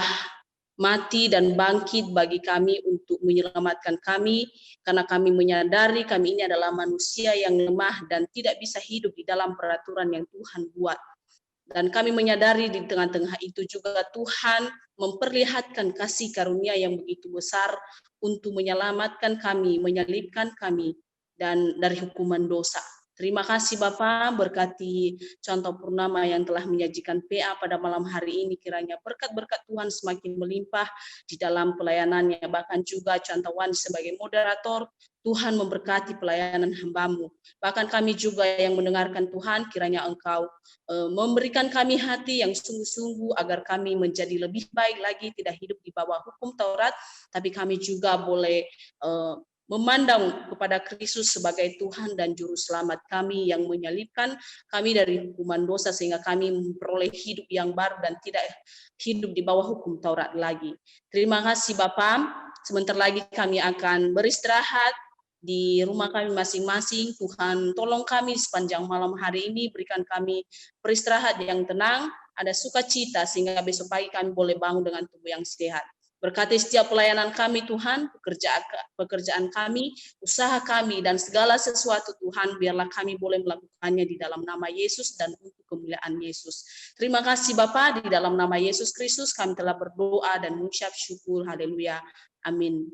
mati dan bangkit bagi kami untuk menyelamatkan kami, karena kami menyadari kami ini adalah manusia yang lemah dan tidak bisa hidup di dalam peraturan yang Tuhan buat. Dan kami menyadari di tengah-tengah itu juga Tuhan memperlihatkan kasih karunia yang begitu besar untuk menyelamatkan kami, menyalibkan kami dan dari hukuman dosa. Terima kasih Bapa, berkati Contoh Purnama yang telah menyajikan PA pada malam hari ini, kiranya berkat-berkat Tuhan semakin melimpah di dalam pelayanannya, bahkan juga Contoh Wan sebagai moderator, Tuhan memberkati pelayanan hamba-Mu. Bahkan kami juga yang mendengarkan Tuhan, kiranya Engkau memberikan kami hati yang sungguh-sungguh agar kami menjadi lebih baik lagi, tidak hidup di bawah hukum Taurat, tapi kami juga boleh memandang kepada Kristus sebagai Tuhan dan Juru Selamat kami yang menyalibkan kami dari hukuman dosa, sehingga kami memperoleh hidup yang baru dan tidak hidup di bawah hukum Taurat lagi. Terima kasih Bapa. Sebentar lagi kami akan beristirahat di rumah kami masing-masing. Tuhan tolong kami sepanjang malam hari ini, berikan kami beristirahat yang tenang, ada sukacita, sehingga besok pagi kami boleh bangun dengan tubuh yang sehat. Berkati setiap pelayanan kami Tuhan, pekerjaan kami, usaha kami, dan segala sesuatu Tuhan, biarlah kami boleh melakukannya di dalam nama Yesus dan untuk kemuliaan Yesus. Terima kasih Bapa, di dalam nama Yesus Kristus kami telah berdoa dan mengucap syukur. Haleluya. Amin.